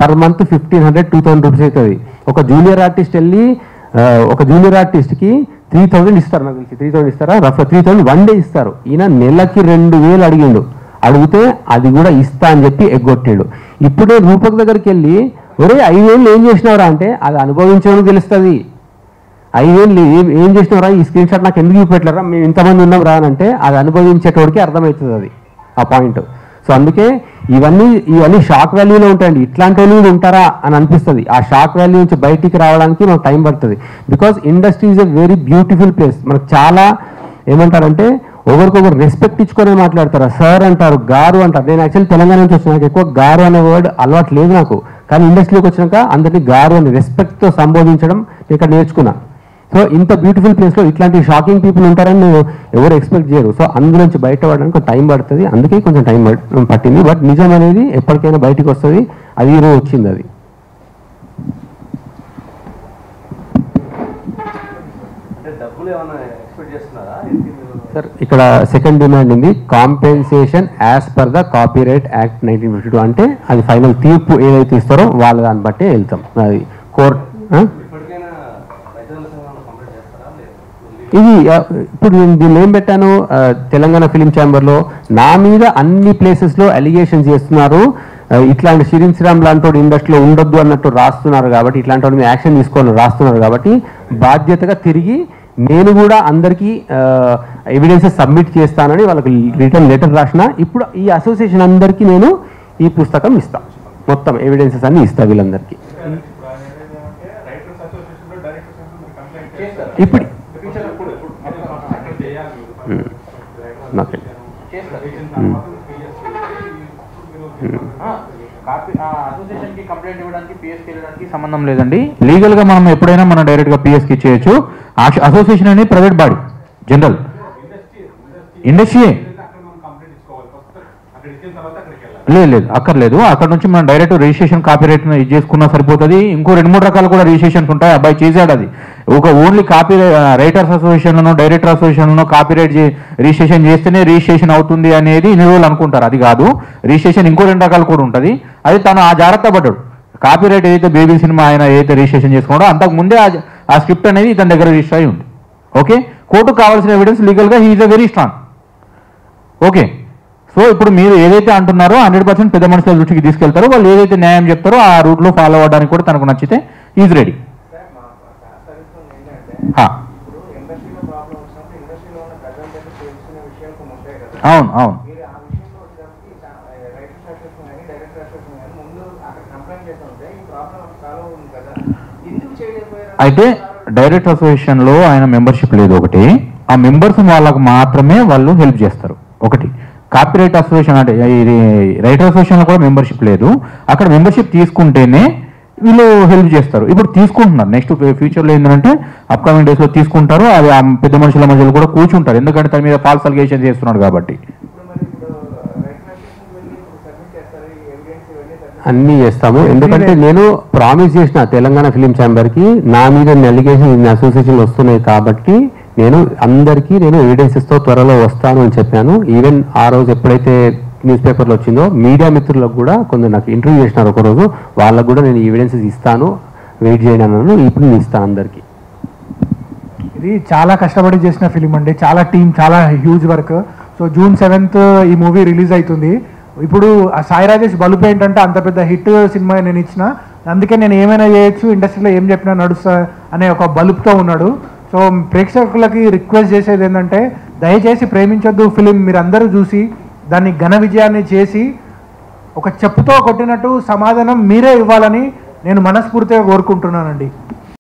పర్ మంత్ 1,500 2,000 రూపీస్ అవుతుంది. ఒక జూనియర్ ఆర్టిస్ట్ వెళ్ళి ఒక జూనియర్ ఆర్టిస్ట్కి 3,000 ఇస్తారు, నాకు తెలిసి 3,000 ఇస్తారా, రఫ్ 3,000 1 day ఇస్తారు. ఈయన నెలకి 2,000 అడిగిండు. అడిగితే అది కూడా ఇస్తా అని చెప్పి ఎగ్గొట్టాడు. ఇప్పుడే రూపక్ దగ్గరికి వెళ్ళి, ఒరే 5 ఏళ్ళు ఏం చేసినవరా అంటే, అది అనుభవించడానికి తెలుస్తుంది. 5 ఏళ్ళు ఏం చేసినవరా, ఈ స్క్రీన్ షాట్ నాకు ఎందుకు చూపెట్టలేరా, మేము ఇంతమంది ఉన్నాం రా అని అంటే, అది అనుభవించేటోడికి అర్థమవుతుంది అది ఆ పాయింట్. సో అందుకే ఇవన్నీ షాక్ వాల్యూలో ఉంటాయండి. ఇట్లాంటి వాళ్ళు ఉంటారా అని అనిపిస్తుంది. ఆ షాక్ వాల్యూ నుంచి బయటికి రావడానికి మనకు టైం పడుతుంది. Because industry is a very beautiful place. మనకు చాలా ఏమంటారంటే ఒకరికొకరు రెస్పెక్ట్ ఇచ్చుకొని మాట్లాడతారు. సార్ అంటారు, గారు అంటారు. నేను యాక్చువల్లీ తెలంగాణ నుంచి వచ్చిన, నాకు ఎక్కువ గారు అనే వర్డ్ అలవాటు లేదు నాకు. కానీ ఇండస్ట్రీలోకి వచ్చినాక అందరినీ గారు అని రెస్పెక్ట్తో సంబోధించడం ఇక్కడ నేర్చుకున్నా. సో ఇంత బ్యూటిఫుల్ ప్లేస్లో ఇట్లాంటి షాకింగ్ పీపుల్ ఉంటారని నేను ఎవరు ఎక్స్పెక్ట్ చేయరు. సో అందులోంచి బయటపడడానికి టైం పడుతుంది. అందుకే కొంచెం టైం పట్టింది. బట్ నిజం అనేది ఎప్పటికైనా బయటికి వస్తుంది. అది ఈరోజు వచ్చింది. అది సార్ ఇక్కడ సెకండ్ డిమాండ్ ఉంది, compensation as per the copyright act 1952. అంటే అది ఫైనల్ తీర్పు ఏదైతే ఇస్తారో వాళ్ళ దాన్ని బట్టే వెళ్తాం. అది కోర్ట్. ఇది ఇప్పుడు నేను దీన్ని ఏం పెట్టాను, తెలంగాణ ఫిలిం ఛాంబర్లో నా మీద అన్ని ప్లేసెస్లో అలిగేషన్స్ చేస్తున్నారు. ఇట్లాంటి షిరీన్ శ్రీరామ్ లాంటి ఇండస్ట్రీలో ఉండొద్దు అన్నట్టు రాస్తున్నారు. కాబట్టి ఇట్లాంటి వాడి మీద యాక్షన్ తీసుకోవాలని రాస్తున్నారు. కాబట్టి బాధ్యతగా తిరిగి నేను కూడా అందరికీ ఎవిడెన్సెస్ సబ్మిట్ చేస్తానని వాళ్ళకి రిటర్న్ లెటర్ రాసిన. ఇప్పుడు ఈ అసోసియేషన్ అందరికీ నేను ఈ పుస్తకం ఇస్తాను, మొత్తం ఎవిడెన్సెస్ అన్ని ఇస్తాను వీళ్ళందరికీ. ఇప్పుడు సంబంధం లేదండి. లీగల్ గా మనం ఎప్పుడైనా మనం డైరెక్ట్ గా పిఎస్ కి చేయొచ్చు. అసోసియేషన్ అనేది ప్రైవేట్ బాడీ, జనరల్ ఇండస్ట్రీ. లేదు అక్కర్లేదు. అక్కడ నుంచి మనం డైరెక్ట్ రిజిస్ట్రేషన్ కాపీరైట్ ఇది చేసుకున్నా సరిపోతుంది. ఇంకో 2-3 రకాలు కూడా రిజిస్ట్రేషన్స్ ఉంటాయి. అబ్బాయి చేశాడు అది. ఒక ఓన్లీ కాపీ రైటర్స్ అసోసియేషన్లో డైరెక్టర్ అసోసియేషన్లో కాపీరైట్ రిజిస్ట్రేషన్ చేస్తేనే రిజిస్ట్రేషన్ అవుతుంది అనేది ఇన్ని రోజులు అనుకుంటారు. అది కాదు. రిజిస్ట్రేషన్ ఇంకో 2 రకాలు కూడా ఉంటుంది. అది తను ఆ జాగ్రత్త పడ్డాడు. కాపీరైట్ ఏదైతే బేబీ సినిమా ఆయన ఏదైతే రిజిస్ట్రేషన్ చేసుకున్నాడో అంతకు ముందే ఆ స్క్రిప్ట్ అనేది ఇతని దగ్గర రిజిస్టర్ అయి ఉంది. ఓకే, కోర్టుకు కావాల్సిన ఎవిడెన్స్ లీగల్గా he is a very strong. Okay, so ఇప్పుడు మీరు ఏదైతే అంటున్నారో 100% పెద్ద మనుషుల దృష్టికి తీసుకెళ్తారో, వాళ్ళు ఏదైతే న్యాయం చెప్తారో ఆ రూట్లో ఫాలో అవ్వడానికి కూడా తనకు నచ్చితే ఈజ్ రెడీ. అవును అవును అయితే డైరెక్టర్ అసోసియేషన్లో ఆయన మెంబర్షిప్ లేదు ఒకటి, ఆ మెంబర్స్ వాళ్ళకు మాత్రమే వాళ్ళు హెల్ప్ చేస్తారు ఒకటి. కాపీరైట్ అసోసియేషన్ అంటే ఇది రైటర్ అసోసియేషన్లో కూడా మెంబర్షిప్ లేదు, అక్కడ మెంబర్షిప్ తీసుకుంటేనే వీళ్ళు హెల్ప్ చేస్తారు. ఇప్పుడు తీసుకుంటున్నారు, నెక్స్ట్ ఫ్యూచర్లో ఏంటంటే అప్కమింగ్ డేస్లో తీసుకుంటారు. అది ఆ పెద్ద మనుషుల మధ్యలో కూడా కూర్చుంటారు, ఎందుకంటే తన మీద ఫాల్స్ అలిగేషన్ చేస్తున్నాడు కాబట్టి. అన్నీ చేస్తాము, ఎందుకంటే నేను ప్రామిస్ చేసిన తెలంగాణ ఫిలిం ఛాంబర్కి నా మీద అలిగేషన్ అసోసియేషన్ వస్తున్నాయి కాబట్టి నేను అందరికీ నేను ఎవిడెన్సెస్తో త్వరలో వస్తాను అని చెప్పాను. ఈవెన్ ఆ రోజు ఎప్పుడైతే న్యూస్ పేపర్లో వచ్చిందో మీడియా మిత్రులకు కూడా కొందరు నాకు ఇంటర్వ్యూ చేసినారు ఒకరోజు, వాళ్ళకు కూడా నేను ఎవిడెన్సెస్ ఇస్తాను, వెయిట్ చేయను అన్నాను. ఇప్పుడు నేను ఇస్తాను అందరికీ. ఇది చాలా కష్టపడి చేసిన ఫిలిం అండి, చాలా టీం, చాలా huge work. So June 7th ఈ మూవీ రిలీజ్ అవుతుంది. ఇప్పుడు ఆ సాయి రాజేష్ బలుపు ఏంటంటే అంత పెద్ద హిట్ సినిమా నేను ఇచ్చిన, అందుకే నేను ఏమైనా చేయొచ్చు, ఇండస్ట్రీలో ఏం చెప్పినా నడుస్తా అనే ఒక బలుపుతో ఉన్నాడు. సో ప్రేక్షకులకి రిక్వెస్ట్ చేసేది ఏంటంటే దయచేసి ప్రేమించొద్దు ఫిలిం మీరు అందరూ చూసి దాన్ని ఘన విజయాన్ని చేసి ఒక చెప్పుతో కొట్టినట్టు సమాధానం మీరే ఇవ్వాలని నేను మనస్ఫూర్తిగా కోరుకుంటున్నానండి.